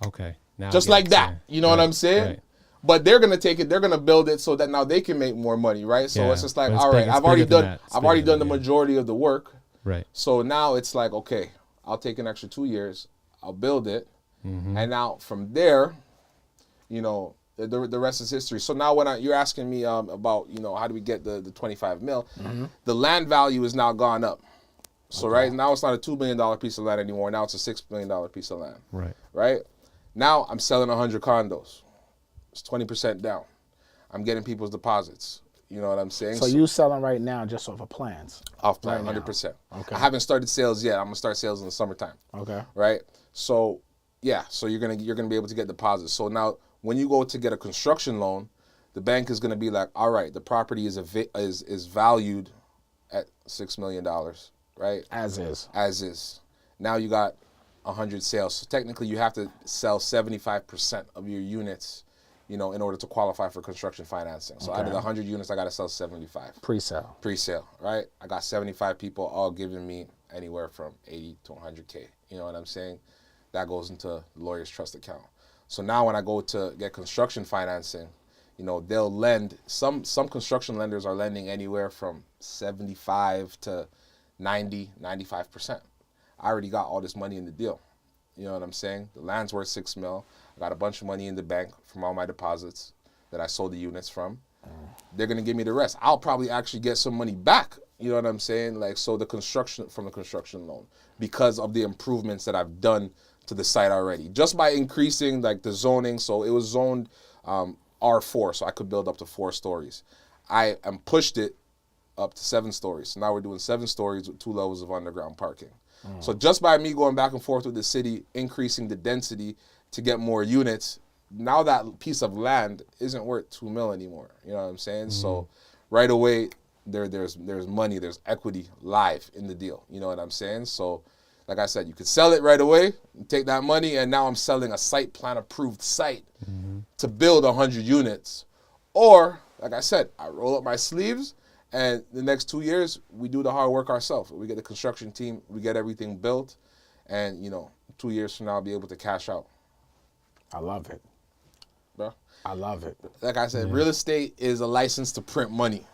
Okay. Now just like that. You know what I'm saying? Right. But they're gonna take it, they're gonna build it so that now they can make more money, right? So it's just like, all right, I've already done the majority of the work. Right. So now it's like, okay, I'll take an extra 2 years, I'll build it, and now from there, the rest is history. So now when you're asking me about, how do we get the 25 mil, the land value has now gone up. So right now it's not a $2 million piece of land anymore. Now it's a $6 million piece of land. Right. Right. Now I'm selling 100 condos. It's 20% down. I'm getting people's deposits. You know what I'm saying? So you selling right now just off of plans? Off plan, 100%. Okay. I haven't started sales yet. I'm gonna start sales in the summertime. Okay. Right. So yeah. So you're gonna be able to get deposits. So now when you go to get a construction loan, the bank is gonna be like, all right, the property is valued at $6 million, right? As is. Now you got 100 sales. So technically you have to sell 75% of your units, in order to qualify for construction financing. So out of the 100 units, I got to sell 75. Pre-sale, right? I got 75 people all giving me anywhere from 80 to 100K. You know what I'm saying? That goes into the lawyer's trust account. So now when I go to get construction financing, they'll lend, some construction lenders are lending anywhere from 75 to 90, 95%. I already got all this money in the deal. You know what I'm saying? The land's worth $6 mil. I got a bunch of money in the bank from all my deposits that I sold the units from. They're gonna give me the rest. I'll probably actually get some money back. You know what I'm saying? Like, so the construction loan, because of the improvements that I've done to the site already, just by increasing like the zoning. So it was zoned R4, so I could build up to 4 stories. I pushed it up to 7 stories. So now we're doing 7 stories with 2 levels of underground parking. So just by me going back and forth with the city, increasing the density to get more units, now that piece of land isn't worth 2 mil anymore. You know what I'm saying? So right away, there's money, there's equity live in the deal. You know what I'm saying? So like I said, you could sell it right away, take that money, and now I'm selling a site plan approved site to build 100 units. Or like I said, I roll up my sleeves, and the next 2 years, we do the hard work ourselves. We get the construction team, we get everything built, and, 2 years from now, I'll be able to cash out. I love it. Bro. I love it. Like I said, real estate is a license to print money,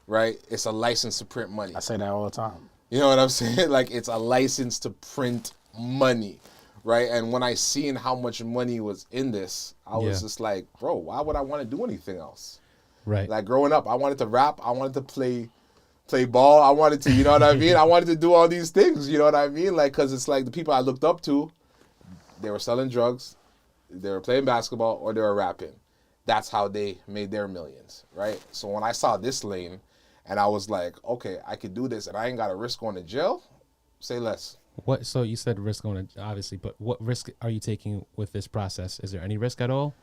right? It's a license to print money. I say that all the time. You know what I'm saying? Like, it's a license to print money, right? And when I seen how much money was in this, I was just like, bro, why would I want to do anything else? Right. Like, growing up, I wanted to rap. I wanted to play ball. I wanted to, you know what I mean? I wanted to do all these things, you know what I mean? Like, because it's like the people I looked up to, they were selling drugs, they were playing basketball, or they were rapping. That's how they made their millions, right? So when I saw this lane, and I was like, okay, I could do this, and I ain't got to risk going to jail, say less. What? So you said risk on it, obviously, but what risk are you taking with this process? Is there any risk at all?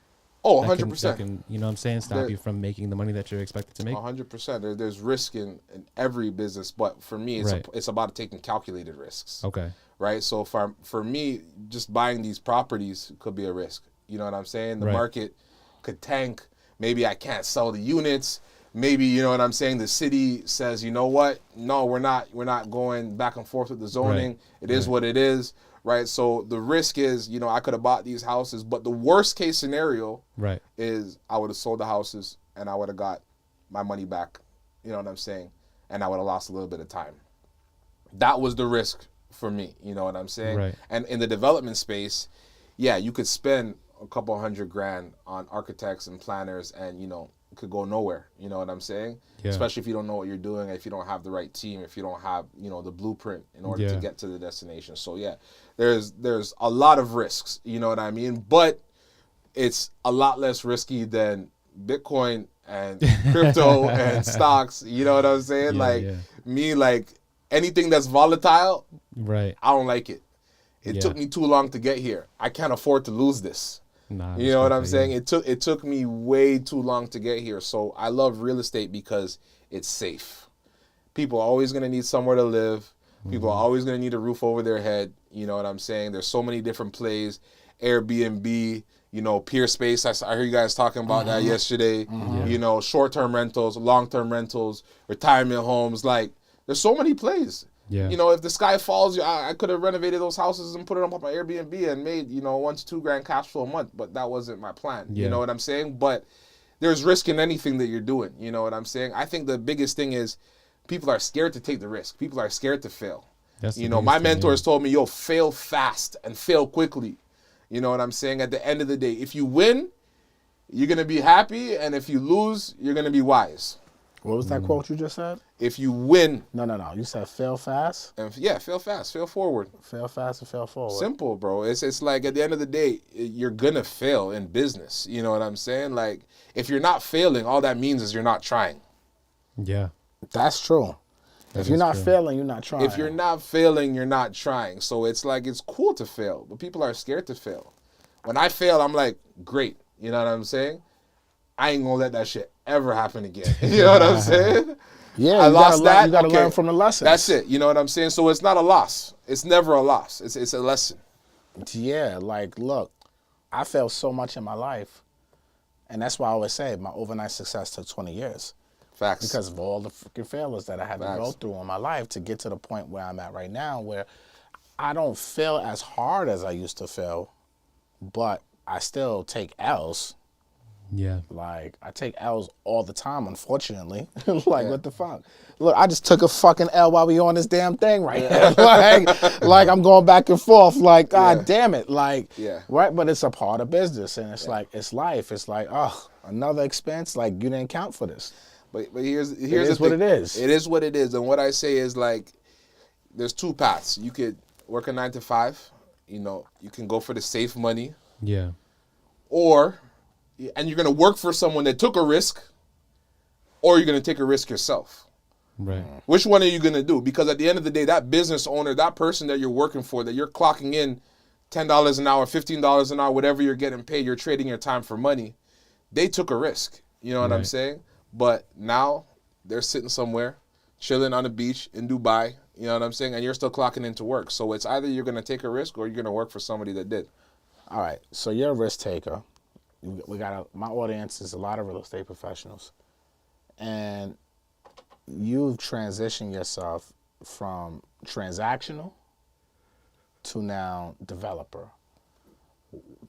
Oh, that 100%. That can, you know what I'm saying, stop you from making the money that you're expected to make? 100%. There's risk in every business, but for me, it's about taking calculated risks. Okay. Right? So for me, just buying these properties could be a risk. You know what I'm saying? The market could tank. Maybe I can't sell the units. Maybe, you know what I'm saying, the city says, you know what? No, we're not going back and forth with the zoning. Right. It is what it is, right? So the risk is, I could have bought these houses, but the worst case scenario is I would have sold the houses and I would have got my money back, you know what I'm saying? And I would have lost a little bit of time. That was the risk for me, you know what I'm saying? Right. And in the development space, yeah, you could spend a couple $100,000 on architects and planners and, could go nowhere, you know what I'm saying? Yeah. Especially if you don't know what you're doing, if you don't have the right team, if you don't have, the blueprint in order to get to the destination. So yeah, there's a lot of risks, you know what I mean? But it's a lot less risky than Bitcoin and crypto and stocks, you know what I'm saying? Me, anything that's volatile, I don't like it. It took me too long to get here. I can't afford to lose this. Nah, you know what I'm saying? It took me way too long to get here. So I love real estate because it's safe. People are always going to need somewhere to live. People are always going to need a roof over their head. You know what I'm saying? There's so many different plays. Airbnb, peer space. I heard you guys talking about that yesterday. Short-term rentals, long-term rentals, retirement homes. Like, there's so many plays. Yeah. If the sky falls, I could have renovated those houses and put them up on Airbnb and made, $1 to $2 grand cash flow a month, but that wasn't my plan. Yeah. You know what I'm saying? But there's risk in anything that you're doing. You know what I'm saying? I think the biggest thing is people are scared to take the risk. People are scared to fail. My mentors told me, fail fast and fail quickly. You know what I'm saying? At the end of the day, if you win, you're going to be happy, and if you lose, you're going to be wise. What was that quote you just said? If you win. No. You said fail fast? Fail fast, fail forward. Fail fast and fail forward. Simple, bro. It's like at the end of the day, you're going to fail in business. You know what I'm saying? Like, if you're not failing, all that means is you're not trying. Yeah. That's true. If you're not failing, you're not trying. If you're not failing, you're not trying. So it's like, it's cool to fail, but people are scared to fail. When I fail, I'm like, great. You know what I'm saying? I ain't gonna let that shit ever happen again. You know what I'm saying? Yeah, I lost that. You gotta learn from the lessons. That's it. You know what I'm saying? So it's not a loss. It's never a loss. It's a lesson. Yeah, look, I failed so much in my life, and that's why I always say my overnight success took 20 years. Facts. Because of all the freaking failures that I had to go through in my life to get to the point where I'm at right now, where I don't fail as hard as I used to fail, but I still take L's. Yeah. Like, I take L's all the time, unfortunately. What the fuck? Look, I just took a fucking L while we on this damn thing right now. like I'm going back and forth. Like, God damn it. Like, right? But it's a part of business, and it's like, it's life. It's like, oh, another expense. Like, you didn't count for this. But here's what it is. It is what it is. And what I say is, like, there's two paths. You could work a 9 to 5. You can go for the safe money. Yeah. And you're going to work for someone that took a risk, or you're going to take a risk yourself. Right. Which one are you going to do? Because at the end of the day, that business owner, that person that you're working for, that you're clocking in $10 an hour, $15 an hour, whatever you're getting paid, you're trading your time for money. They took a risk. You know what I'm saying? But now they're sitting somewhere, chilling on the beach in Dubai. You know what I'm saying? And you're still clocking into work. So it's either you're going to take a risk or you're going to work for somebody that did. All right. So you're a risk taker. my audience is a lot of real estate professionals, and you've transitioned yourself from transactional to now developer.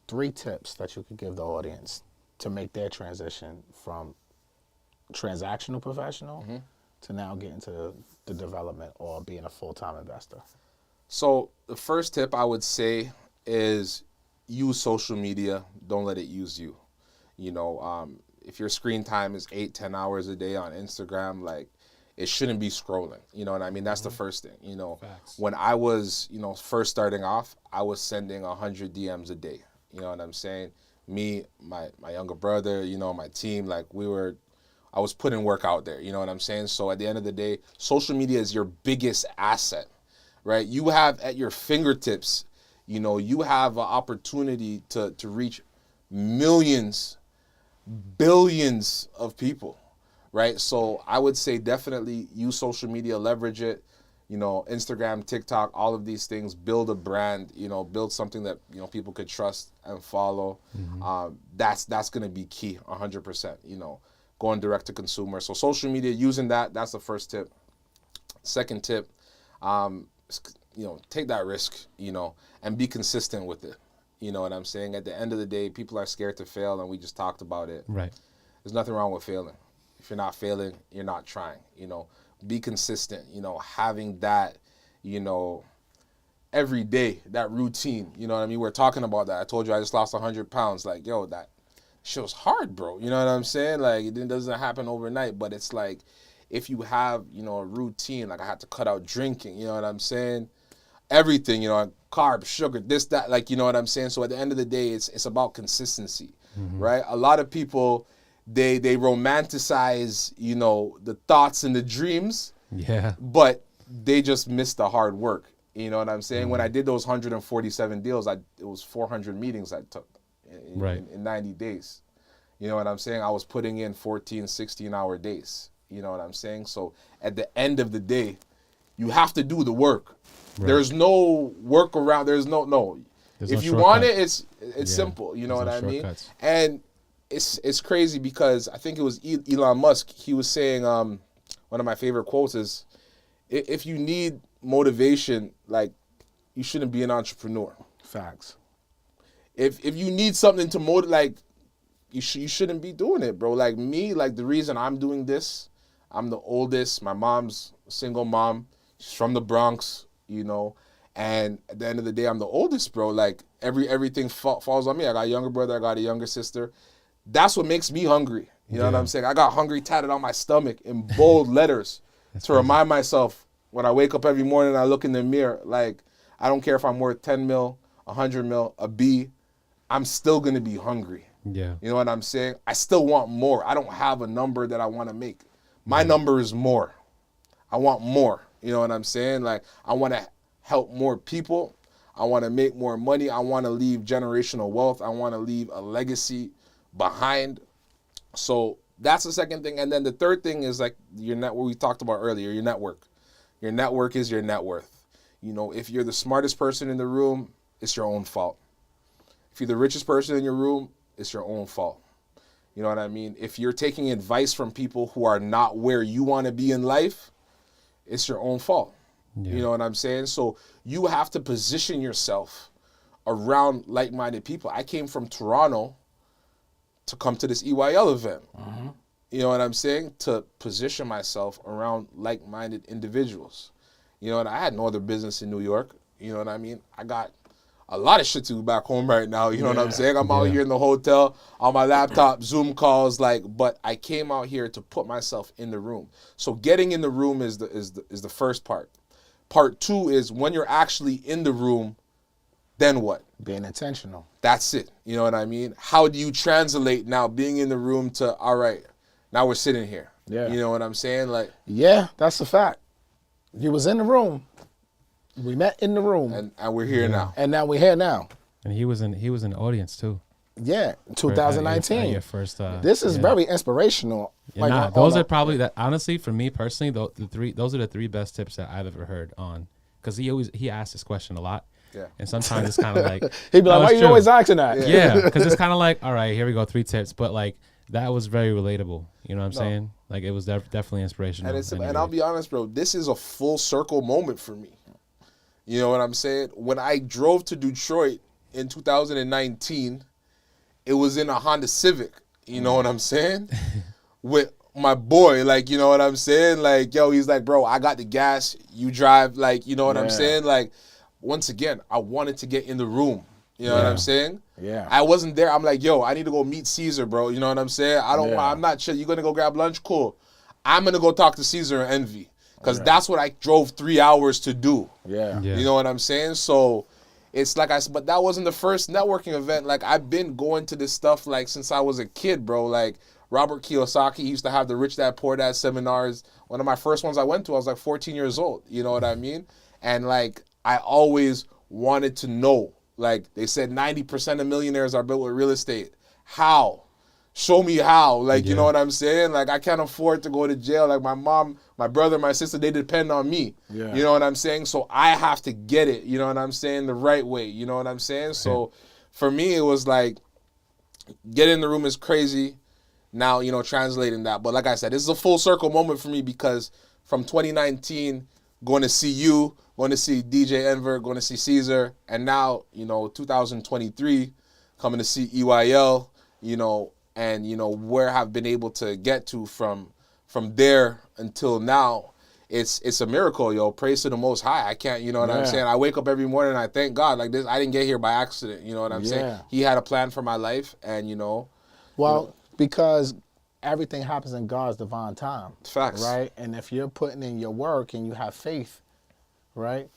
3 tips that you could give the audience to make their transition from transactional professional to now get into the development or being a full-time investor. So the first tip I would say is use social media. Don't let it use you. You know, if your screen time is 8-10 hours a day on Instagram, like, it shouldn't be scrolling. You know what I mean? That's the first thing. You know, Facts. when I was, first starting off, I was sending 100 DMs a day. You know what I'm saying? Me, my younger brother, my team, like, I was putting work out there. You know what I'm saying? So at the end of the day, social media is your biggest asset, right? You have at your fingertips, you have an opportunity to reach millions, billions of people, right? So I would say definitely use social media, leverage it, Instagram, TikTok, all of these things, build a brand, build something that, people could trust and follow. That's going to be key 100%, going direct to consumer. So social media, using that's the first tip. Second tip, take that risk, and be consistent with it. You know what I'm saying? At the end of the day, people are scared to fail, and we just talked about it. Right. There's nothing wrong with failing. If you're not failing, you're not trying. Be consistent. Having that, every day, that routine. You know what I mean? We're talking about that. I told you I just lost 100 pounds. Like, yo, that shit was hard, bro. You know what I'm saying? Like, it doesn't happen overnight, but it's like, if you have, a routine, like I had to cut out drinking, you know what I'm saying? Everything, carbs, sugar, this, that, like, you know what I'm saying? So at the end of the day, it's about consistency, right? A lot of people, they romanticize, the thoughts and the dreams, but they just miss the hard work. You know what I'm saying? When I did those 147 deals, it was 400 meetings I took in 90 days. You know what I'm saying? I was putting in 14, 16-hour days. You know what I'm saying? So at the end of the day, you have to do the work. Right. There's no workaround. There's no. If you want it, it's simple. You know what I mean? And it's crazy because I think it was Elon Musk. He was saying, one of my favorite quotes is, if you need motivation, like, you shouldn't be an entrepreneur. Facts. If you need something to motivate, like, you shouldn't be doing it, bro. Like me, like, the reason I'm doing this, I'm the oldest. My mom's a single mom. She's from the Bronx, and at the end of the day, I'm the oldest, bro. Like, everything falls on me. I got a younger brother. I got a younger sister. That's what makes me hungry. You know what I'm saying? I got hungry tatted on my stomach in bold letters to remind myself when I wake up every morning and I look in the mirror, like, I don't care if I'm worth 10 mil, 100 mil, a B, I'm still going to be hungry. Yeah. You know what I'm saying? I still want more. I don't have a number that I want to make. My number is more. I want more. You know what I'm saying? Like, I want to help more people. I want to make more money. I want to leave generational wealth. I want to leave a legacy behind. So that's the second thing. And then the third thing is, like, your network we talked about earlier, your network. Your network is your net worth. If you're the smartest person in the room, it's your own fault. If you're the richest person in your room, it's your own fault. You know what I mean? If you're taking advice from people who are not where you want to be in life, it's your own fault. Yeah. You know what I'm saying? So you have to position yourself around like-minded people. I came from Toronto to come to this EYL event. You know what I'm saying? To position myself around like-minded individuals. And I had no other business in New York. You know what I mean? I got a lot of shit to do back home right now. You know what I'm saying? I'm out here in the hotel on my laptop, Zoom calls, but I came out here to put myself in the room. So getting in the room is the first part. Part 2 is when you're actually in the room, then what? Being intentional. That's it. You know what I mean? How do you translate now being in the room to, all right, now we're sitting here. Yeah. You know what I'm saying? Like, yeah, that's a fact. You was in the room. We met in the room, and we're here now. And now we're here now. And he was in the audience too. Yeah, 2019. Your first. This is very inspirational. Yeah, those are probably that. Honestly, for me personally, those are the 3 best tips that I've ever heard on. Because he asked this question a lot. Yeah. And sometimes it's kind of like He'd be like, "Oh, why it's you true." always asking that? Yeah, because it's kind of like, all right, here we go, 3 tips. But like that was very relatable. You know what I'm No. saying? Like it was definitely inspirational. And I'll be honest, bro, this is a full circle moment for me. You know what I'm saying? When I drove to Detroit in 2019, it was in a Honda Civic. You know what I'm saying? With my boy, like, you know what I'm saying? Like, yo, he's like, bro, I got the gas. You drive, like, you know what I'm Yeah. saying? Like, once again, I wanted to get in the room. You know what I'm saying? Yeah. I wasn't there. I'm like, yo, I need to go meet Caesar, bro. You know what I'm saying? I don't. Yeah. I'm not chill. You gonna go grab lunch? Cool. I'm gonna go talk to Caesar and Envy because that's what I drove 3 hours to do. Yeah. Yeah. You know what I'm saying? So it's like but that wasn't the first networking event. Like I've been going to this stuff like since I was a kid, bro. Like Robert Kiyosaki used to have the Rich Dad Poor Dad seminars. One of my first ones I went to, I was like 14 years old. You know what I mean? And like I always wanted to know. Like they said 90% of millionaires are built with real estate. How? Show me how. Like, you know what I'm saying? Like I can't afford to go to jail. Like my mom, my brother, my sister, they depend on me. Yeah. You know what I'm saying? So I have to get it, you know what I'm saying, the right way. You know what I'm saying? So for me, it was like, get in the room is crazy. Now, you know, translating that. But like I said, this is a full circle moment for me because from 2019, going to see you, going to see DJ Enver, going to see Caesar, and now, you know, 2023, coming to see EYL, you know, and, you know, where I've been able to get to from there until now. It's a miracle, yo. Praise to the Most High. I can't, you know what I'm saying? I wake up every morning and I thank God. Like this, I didn't get here by accident, you know what I'm saying? He had a plan for my life, and, you know. Well, because everything happens in God's divine time. Facts. Right? And if you're putting in your work and you have faith, right,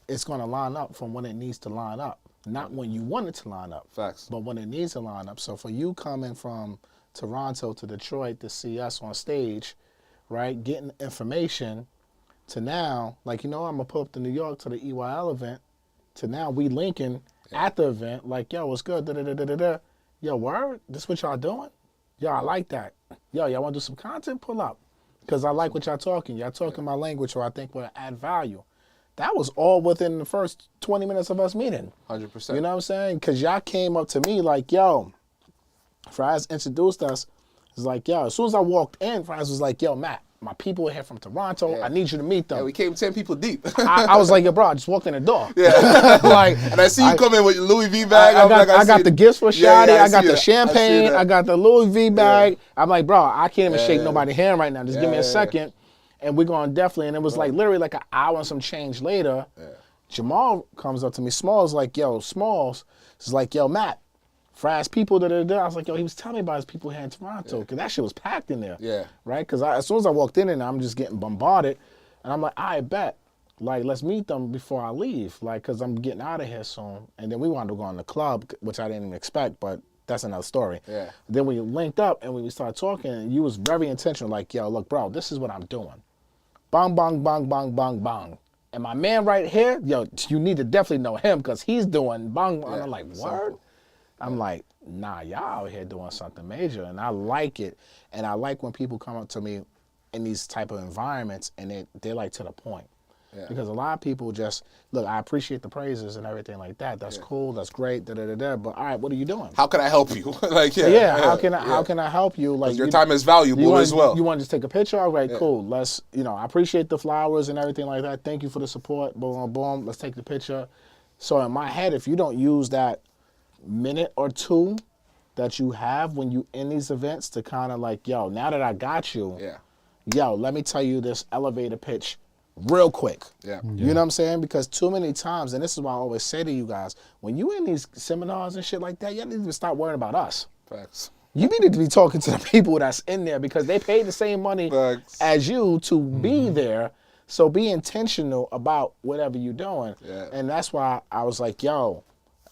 it's going to line up from when it needs to line up. Not when you want it to line up. Facts. But when it needs to line up. So for you coming from Toronto to Detroit to see us on stage, right, getting information to now, like, you know, I'm going to pull up to New York to the EYL event, to now we linking at the event, like, yo, what's good, da-da-da-da-da-da. Yo, word, this what y'all doing? Yo, I like that. Yo, y'all want to do some content? Pull up. Because I like what y'all talking. Y'all talking my language, or I think will add value. That was all within the first 20 minutes of us meeting. 100%. You know what I'm saying? Because y'all came up to me like, yo, Fraz introduced us. It's like, yo, as soon as I walked in, Fraz was like, yo, Matt, my people are here from Toronto. I need you to meet them. Yeah, we came 10 people deep. I was like, yo, bro, I just walked in the door. Yeah. Like, and I see you come in with your Louis V bag. I got the gifts for Shadi. I got the I champagne. I got the Louis V bag. I'm like, bro, I can't even shake Yeah. nobody's hand right now. Just give me a Yeah. second. And we're going to definitely, and it was like literally like an hour and some change later, Jamal comes up to me. Smalls like, yo, Smalls is like, yo, Matt, Fraz people, da-da-da. I was like, yo, he was telling me about his people here in Toronto, because that shit was packed in there. Yeah. Right? Because as soon as I walked in, and I'm just getting bombarded, and I'm like, I bet. Like, let's meet them before I leave, like, because I'm getting out of here soon. And then we wanted to go in the club, which I didn't even expect, but that's another story. Yeah. Then we linked up, and when we started talking, and you was very intentional, like, yo, look, bro, this is what I'm doing. Bang, bang, bang, bang, bang, bang. And my man right here, yo, you need to definitely know him, because he's doing bang, bang. I'm like, word? I'm like, nah, y'all out here doing something major, and I like it. And I like when people come up to me in these type of environments, and they're like to the point. Yeah. Because a lot of people just, look, I appreciate the praises and everything like that. That's cool, that's great, da-da-da-da. But all right, what are you doing? How can I help you? Like, how can I help you? Like, your time is valuable as well. You want to just take a picture? All right, cool. Let's, you know, I appreciate the flowers and everything like that. Thank you for the support. Boom, boom, boom. Let's take the picture. So in my head, if you don't use that minute or two that you have when you in these events to kind of like, yo, now that I got you, yo, let me tell you this elevator pitch real quick. Yeah. You know what I'm saying? Because too many times, and this is why I always say to you guys, when you in these seminars and shit like that, you need to stop worrying about us. Facts. You need to be talking to the people that's in there, because they paid the same money Facts. as you to be there. So be intentional about whatever you're doing. Yeah. And that's why I was like, yo,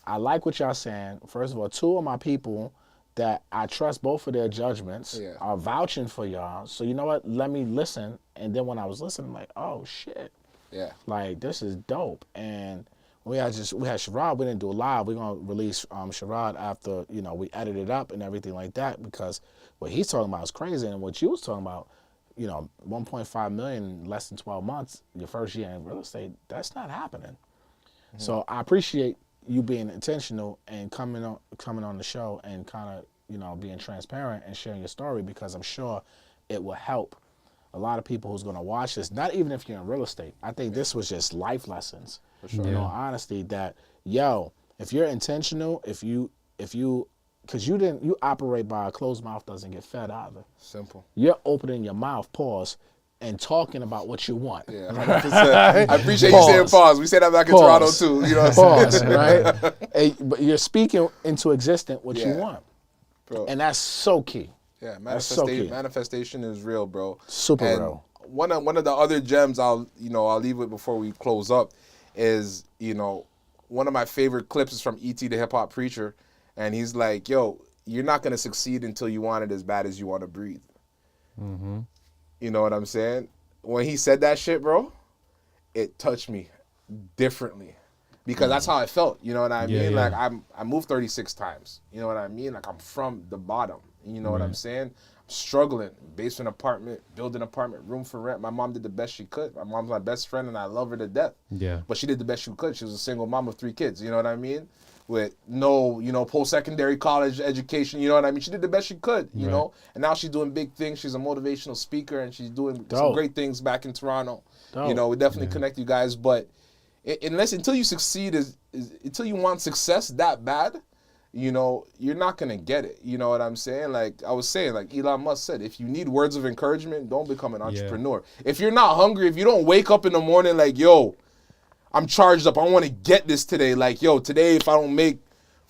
I like what y'all saying. First of all, two of my people that I trust both of their judgments are vouching for y'all. So you know what? Let me listen. And then when I was listening, I'm like, oh shit. Yeah. Like, this is dope. And we had Sherrod. We didn't do a live. We're gonna release Sherrod after, you know, we edit it up and everything like that, because what he's talking about is crazy. And what you was talking about, you know, 1.5 million in less than 12 months, your first year in real estate, that's not happening. So I appreciate you being intentional and coming on the show and kind of, being transparent and sharing your story, because I'm sure it will help a lot of people who's going to watch this, not even if you're in real estate. I think this was just life lessons. For sure. In all honesty, that, if you're intentional, because you operate by a closed mouth doesn't get fed either. Simple. You're opening your mouth, pause, and talking about what you want. Yeah, 100%. I appreciate you saying pause. We say that back in Toronto too. You know what I'm saying? Right? But you're speaking into existence what you want. Bro. And that's so key. Yeah, manifestation is real, bro. Super real. One of the other gems I'll leave with before we close up is, one of my favorite clips is from E.T. the Hip Hop Preacher, and he's like, yo, you're not gonna succeed until you want it as bad as you want to breathe. Mm-hmm. You know what I'm saying? When he said that shit, bro, it touched me differently. Because that's how I felt, you know what I mean? Like, I moved 36 times, you know what I mean? Like, I'm from the bottom, you know what I'm saying? I'm struggling, basement apartment, building apartment, room for rent. My mom did the best she could. My mom's my best friend, and I love her to death. Yeah. But she did the best she could. She was a single mom of 3 kids, you know what I mean? With no, post-secondary college education, you know what I mean? She did the best she could, you know? And now she's doing big things. She's a motivational speaker, and she's doing some great things back in Toronto. You know, we definitely connect you guys, but until you succeed, until you want success that bad, you're not going to get it. You know what I'm saying? Like I was saying, like Elon Musk said, if you need words of encouragement, don't become an entrepreneur. If you're not hungry, if you don't wake up in the morning like, yo, I'm charged up, I want to get this today. Like, yo, today if I don't make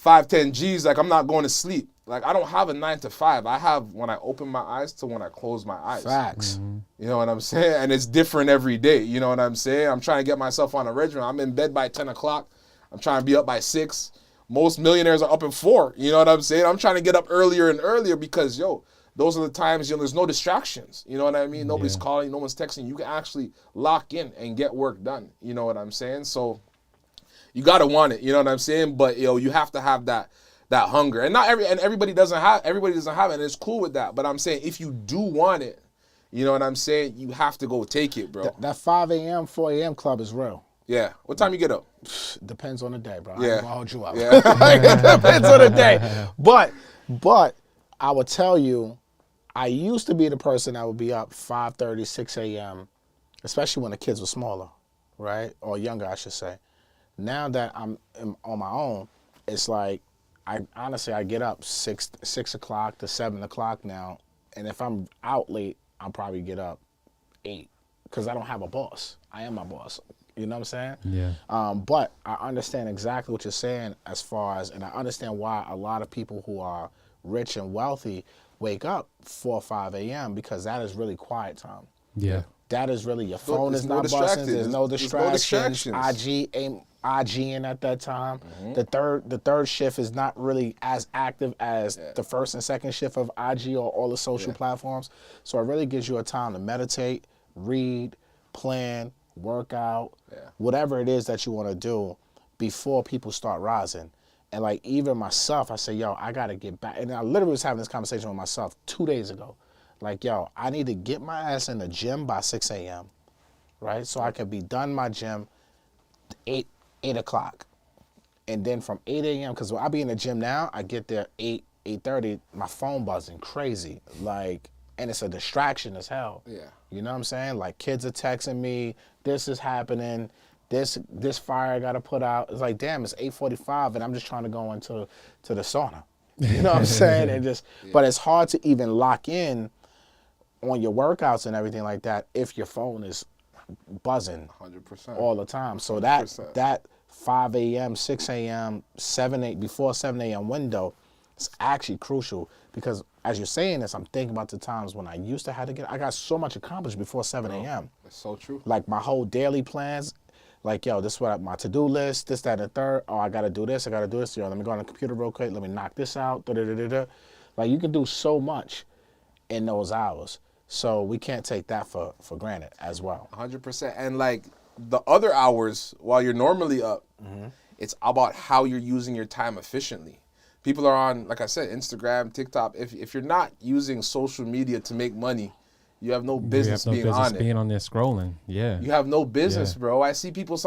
5-10 G's, like I'm not going to sleep. Like I don't have a 9 to 5. I have when I open my eyes to when I close my eyes. Facts. Mm-hmm. You know what I'm saying? And it's different every day. You know what I'm saying? I'm trying to get myself on a regimen. I'm in bed by 10 o'clock. I'm trying to be up by 6. Most millionaires are up at 4. You know what I'm saying? I'm trying to get up earlier and earlier because, those are the times, there's no distractions. You know what I mean? Nobody's calling, no one's texting. You can actually lock in and get work done. You know what I'm saying? So you got to want it. You know what I'm saying? But, you have to have that hunger. And everybody doesn't have it, and it's cool with that. But I'm saying if you do want it, you know what I'm saying? You have to go take it, bro. That 5 a.m., 4 a.m. club is real. Yeah. What time you get up? Depends on the day, bro. Yeah. I ain't gonna hold you up. Yeah. It depends on the day. But I would tell you, I used to be the person that would be up 5:30, 6 a.m., especially when the kids were smaller, right? Or younger, I should say. Now that I'm on my own, it's like, I get up 6 o'clock to 7 o'clock now. And if I'm out late, I'll probably get up 8 because I don't have a boss. I am my boss. You know what I'm saying? Yeah. But I understand exactly what you're saying as far as, and I understand why a lot of people who are rich and wealthy wake up 4 or 5 a.m. because that is really quiet time. Yeah. That is really, your phone is no not buzzing. There's no distractions. IGing at that time. Mm-hmm. The third shift is not really as active as the first and second shift of IG or all the social platforms. So it really gives you a time to meditate, read, plan, work out, whatever it is that you want to do before people start rising. And like even myself, I say, yo, I got to get back. And I literally was having this conversation with myself 2 days ago. Like, yo, I need to get my ass in the gym by 6 a.m., right? So I could be done my gym 8 o'clock. And then from 8 a.m., because when I be in the gym now, I get there 8:30, my phone buzzing crazy. Like, and it's a distraction as hell. Yeah. You know what I'm saying? Like kids are texting me, this is happening, this fire I got to put out. It's like, damn, it's 8:45 and I'm just trying to go into the sauna. You know what I'm saying? And just, but it's hard to even lock in on your workouts and everything like that if your phone is buzzing 100% all the time. So 100%. that 5 a.m., 6 a.m., 7 before 7 a.m. window is actually crucial because as you're saying this, I'm thinking about the times when I used to have to I got so much accomplished before 7 a.m. That's so true. Like my whole daily plans, like, yo, this is what my to-do list, this, that, and the third. Oh, I got to do this. Yo, let me go on the computer real quick. Let me knock this out. Da-da-da-da-da. Like, you can do so much in those hours. So we can't take that for granted as well. 100%. And, like, the other hours, while you're normally up, it's about how you're using your time efficiently. People are on, like I said, Instagram, TikTok. If you're not using social media to make money, you have no business being on it. Being on there scrolling, yeah. You have no business, bro. I see people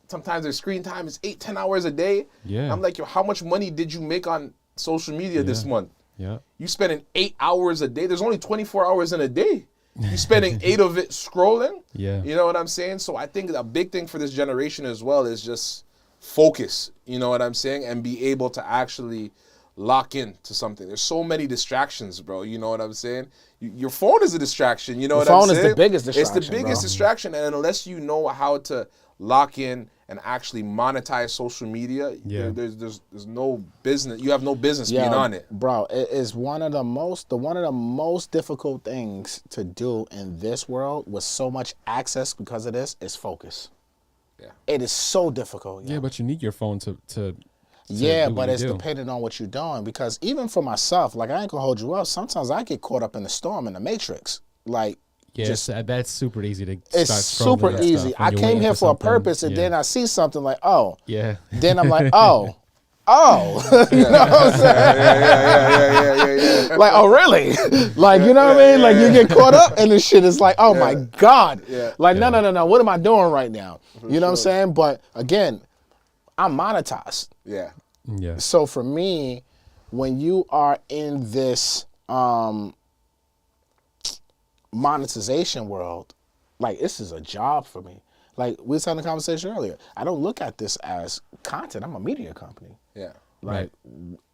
sometimes their screen time is 8-10 hours a day. Yeah. I'm like, yo, how much money did you make on social media this month? Yeah. You spending 8 hours a day. There's only 24 hours in a day. You spending 8 of it scrolling. Yeah. You know what I'm saying? So I think a big thing for this generation as well is just focus. You know what I'm saying? And be able to actually lock in to something. There's so many distractions, bro. You know what I'm saying? Your phone is a distraction. You know what I'm saying? Phone is the biggest distraction. It's the biggest distraction. And unless you know how to lock in and actually monetize social media, there's no business. You have no business being on it. Bro, it is one of the most difficult things to do in this world with so much access because of this is focus. Yeah. It is so difficult. Yeah, but you need your phone to yeah, do but what it's you do. dependent on what you're doing. Because even for myself, like I ain't gonna hold you up. Sometimes I get caught up in the storm in the matrix. Like, Yeah, that's super easy to it's start super scrolling and easy. stuff when I you're came waiting here for a something. purpose, and then I see something like, oh. Yeah. Then I'm like, oh. You know what I'm saying? Yeah. Like, oh, really? Like, you know what I mean? Like, you get caught up and this shit is like, oh, my God. Yeah. Like, no. What am I doing right now? You know what I'm saying? But, again, I'm monetized. Yeah. Yeah. So, for me, when you are in this monetization world, like, this is a job for me. Like, we was having a conversation earlier. I don't look at this as content. I'm a media company. Yeah. Like,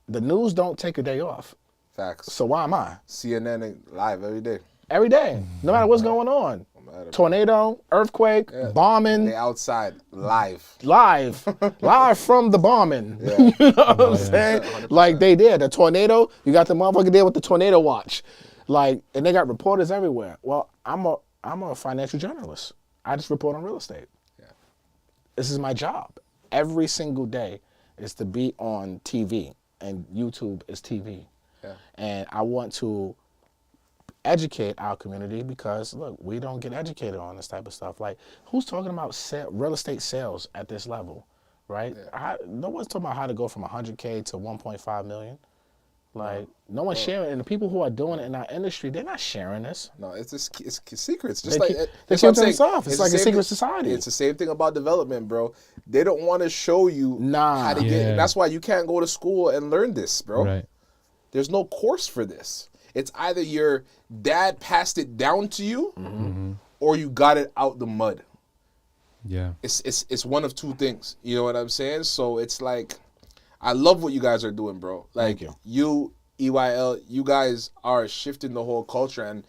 the news don't take a day off. Facts. So why am I? CNN live every day. Every day, no matter what's going on. Tornado, earthquake, bombing, They outside live. live from the bombing. Yeah. You know what I'm saying? 100%. Like they did. The tornado, you got the motherfucker there with the tornado watch. Like, and they got reporters everywhere. Well, I'm a financial journalist. I just report on real estate. Yeah. This is my job. Every single day is to be on TV, and YouTube is TV. Yeah. And I want to educate our community because, look, we don't get educated on this type of stuff. Like, who's talking about real estate sales at this level, right? Yeah. No one's talking about how to go from 100K to 1.5 million. Like, no one's sharing, and the people who are doing it in our industry, they're not sharing this. No, it's secrets. Just They like keep- they that's keep what I'm to saying. themselves. It's like a the same secret thing- society. It's the same thing about development, bro. They don't want to show you how to get. Yeah. And that's why you can't go to school and learn this, bro. Right. There's no course for this. It's either your dad passed it down to you, or you got it out the mud. Yeah. It's one of two things. You know what I'm saying? So it's like, I love what you guys are doing, bro. Like, Thank you, EYL, you guys are shifting the whole culture, and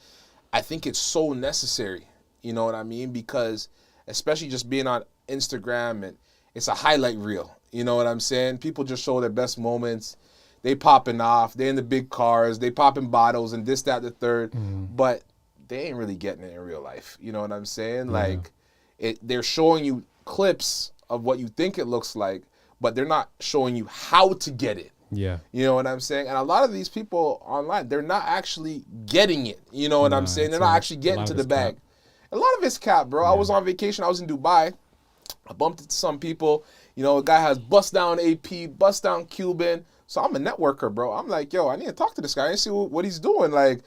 I think it's so necessary. You know what I mean? Because especially just being on Instagram, and it's a highlight reel. You know what I'm saying? People just show their best moments. They popping off. They in the big cars. They popping bottles and this, that, the third. But they ain't really getting it in real life. You know what I'm saying? Like, they're showing you clips of what you think it looks like, but they're not showing you how to get it. Yeah. You know what I'm saying? And a lot of these people online, they're not actually getting it. You know what I'm saying? They're not actually getting to the bag. A lot of it's cap, bro. I was on vacation. I was in Dubai. I bumped into some people. You know, a guy has bust down AP, bust down Cuban. So I'm a networker, bro. I'm like, yo, I need to talk to this guy and see what he's doing. Like,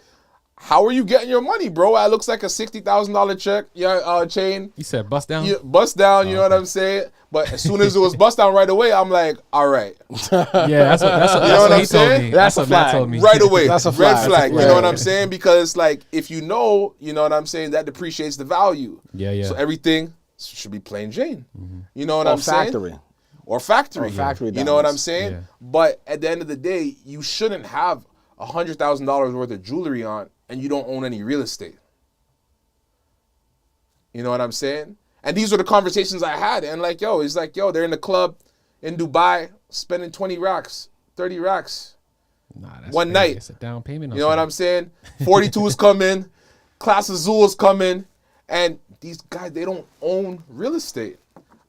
how are you getting your money, bro? It looks like a $60,000 check, chain. You said bust down? Yeah, bust down, you know what I'm saying? But as soon as it was bust down right away, I'm like, all right. Yeah, that's what You know what I'm he told saying? me. That's That's what a Matt flag. told me. Right away. That's a Red flag. flag. You Yeah. know what I'm saying? Because, like, if you know what I'm saying, that depreciates the value. Yeah. So everything should be plain Jane. You know what Or I'm saying? factory. Or factory. Or factory You know what I'm diamonds. saying? Yeah. But at the end of the day, you shouldn't have $100,000 worth of jewelry on and you don't own any real estate. You know what I'm saying? And these were the conversations I had. And like, yo, it's like, yo, they're in the club in Dubai spending 20 racks, 30 racks. Nah, that's One crazy. night. It's a down payment. You know what I'm saying? 42s come in, Class Azul's come in, and these guys, they don't own real estate.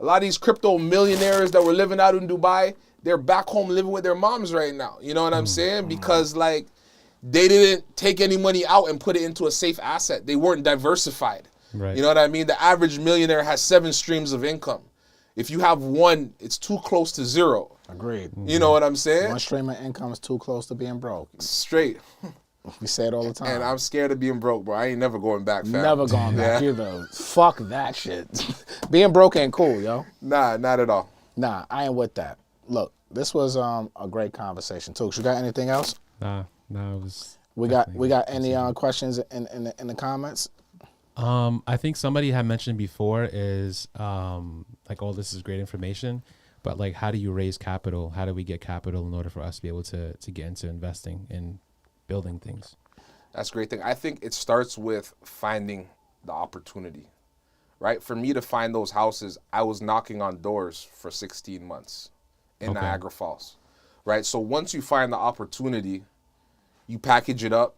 A lot of these crypto millionaires that were living out in Dubai, they're back home living with their moms right now. You know what I'm saying? Because, like, they didn't take any money out and put it into a safe asset. They weren't diversified. Right. You know what I mean? The average millionaire has 7 streams of income. If you have one, it's too close to zero. Agreed. You know what I'm saying? One stream of income is too close to being broke. Straight. We say it all the time. And I'm scared of being broke, bro. I ain't never going back, fam. Never going back either. Fuck that shit. Being broke ain't cool, yo. Nah, not at all. Nah, I ain't with that. Look, this was a great conversation. Tooks, you got anything else? Nah, it was. We got any questions in the comments? I think somebody had mentioned before is like, oh, this is great information, but like, how do you raise capital? How do we get capital in order for us to be able to get into investing and building things? That's a great thing. I think it starts with finding the opportunity, right? For me to find those houses, I was knocking on doors for 16 months in Niagara Falls, right? So once you find the opportunity, you package it up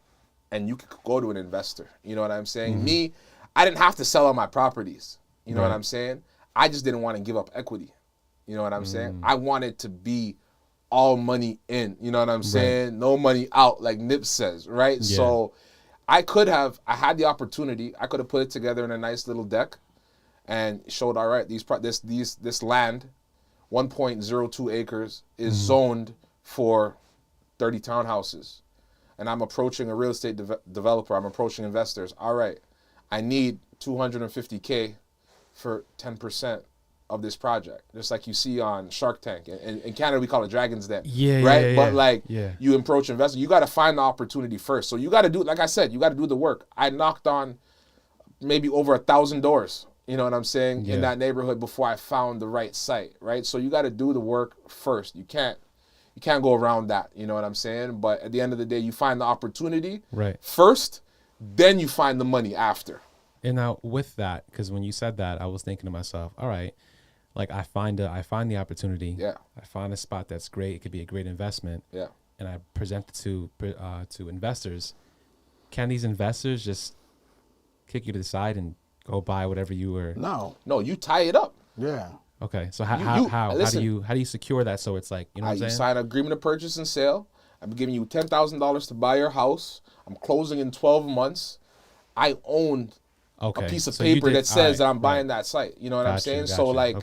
and you could go to an investor. You know what I'm saying? Me, I didn't have to sell all my properties. You know what I'm saying? I just didn't want to give up equity. You know what I'm saying? I wanted to be all money in. You know what I'm saying? No money out, like Nip says, right? Yeah. So I had the opportunity. I could have put it together in a nice little deck and showed, all right, this land, 1.02 acres, is zoned for 30 townhouses. And I'm approaching a real estate developer. I'm approaching investors. All right, I need $250K for 10% of this project. Just like you see on Shark Tank. In Canada, we call it Dragon's Den. Yeah, right? yeah, But yeah. like, Yeah. you approach investors. You got to find the opportunity first. So you got to do, like I said, you got to do the work. I knocked on maybe over 1,000 doors, you know what I'm saying, in that neighborhood before I found the right site, right? So you got to do the work first. You can't go around that, you know what I'm saying? But at the end of the day, you find the opportunity first, then you find the money after. And now with that, because when you said that, I was thinking to myself, all right, like I find the opportunity. Yeah. I find a spot that's great. It could be a great investment. Yeah. And I present it to investors. Can these investors just kick you to the side and go buy whatever you were? No, you tie it up. Yeah. Okay. So how listen, do you secure that so it's like, you know what I'm You saying? sign an agreement of purchase and sale. I'm giving you $10,000 to buy your house. I'm closing in 12 months. I own a piece of paper that says that I'm buying that site. You know what I'm saying? So like,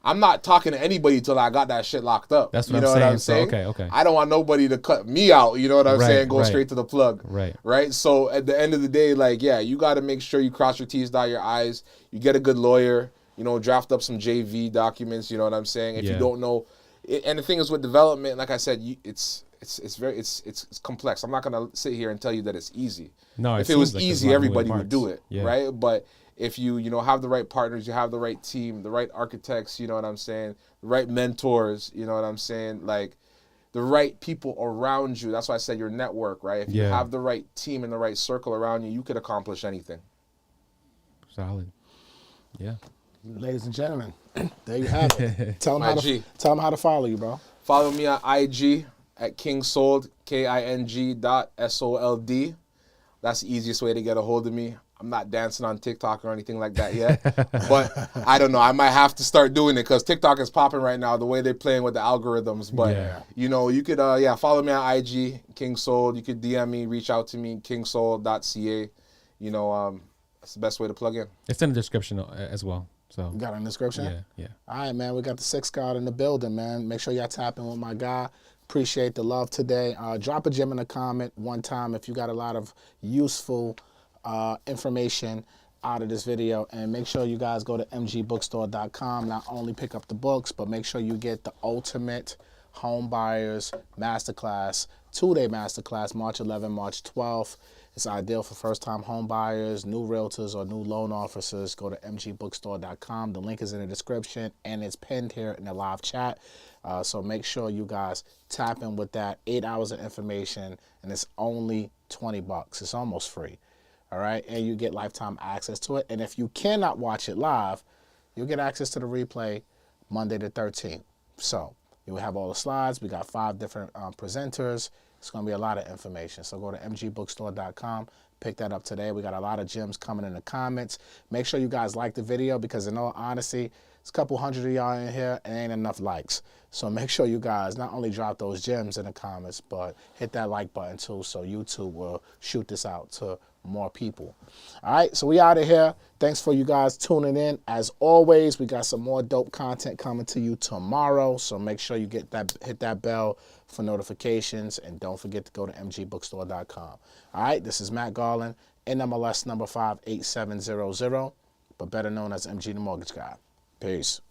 I'm not talking to anybody till I got that shit locked up. That's what you know I'm what I'm saying. saying? So, okay. I don't want nobody to cut me out. You know what I'm saying? Go straight to the plug. Right. So at the end of the day, like, yeah, you got to make sure you cross your T's, dot your I's. You get a good lawyer. You know, draft up some JV documents. You know what I'm saying? If you don't know, and the thing is with development, like I said, it's complex. I'm not gonna sit here and tell you that it's easy. No, if it was easy, everybody would do it, right? But if you have the right partners, you have the right team, the right architects, you know what I'm saying, the right mentors, you know what I'm saying, like the right people around you. That's why I said your network, right? If you have the right team and the right circle around you, you could accomplish anything. Solid. Yeah. Ladies and gentlemen, there you have it. Tell them how to follow you, bro. Follow me on IG at KingSold, KING.SOLD. That's the easiest way to get a hold of me. I'm not dancing on TikTok or anything like that yet. But I don't know. I might have to start doing it because TikTok is popping right now, the way they're playing with the algorithms. But, you know, you could, follow me on IG, KingSold. You could DM me, reach out to me, kingsold.ca. You know, that's the best way to plug in. It's in the description as well. So you got it in the description? Yeah. All right, man. We got the Six God in the building, man. Make sure y'all tap in with my guy. Appreciate the love today. Drop a gem in a comment one time if you got a lot of useful information out of this video. And make sure you guys go to mgbookstore.com. Not only pick up the books, but make sure you get the Ultimate Home Buyers Masterclass, 2-day masterclass, March 11, March 12th. It's ideal for first-time home buyers, new realtors, or new loan officers. Go to mgbookstore.com. The link is in the description, and it's pinned here in the live chat. So make sure you guys tap in with that. 8 hours of information, and it's only $20. It's almost free. All right? And you get lifetime access to it. And if you cannot watch it live, you'll get access to the replay Monday the 13th. So you'll have all the slides. We got 5 different presenters. It's going to be a lot of information. So go to mgbookstore.com. Pick that up today. We got a lot of gems coming in the comments. Make sure you guys like the video because in all honesty, it's a couple hundred of y'all in here and ain't enough likes. So make sure you guys not only drop those gems in the comments, but hit that like button too so YouTube will shoot this out to more people. All right, so we out of here. Thanks for you guys tuning in. As always, we got some more dope content coming to you tomorrow. So make sure you hit that bell for notifications, and don't forget to go to mgbookstore.com. All right, this is Matt Garland, NMLS number 58700, but better known as MG the Mortgage Guy. Peace.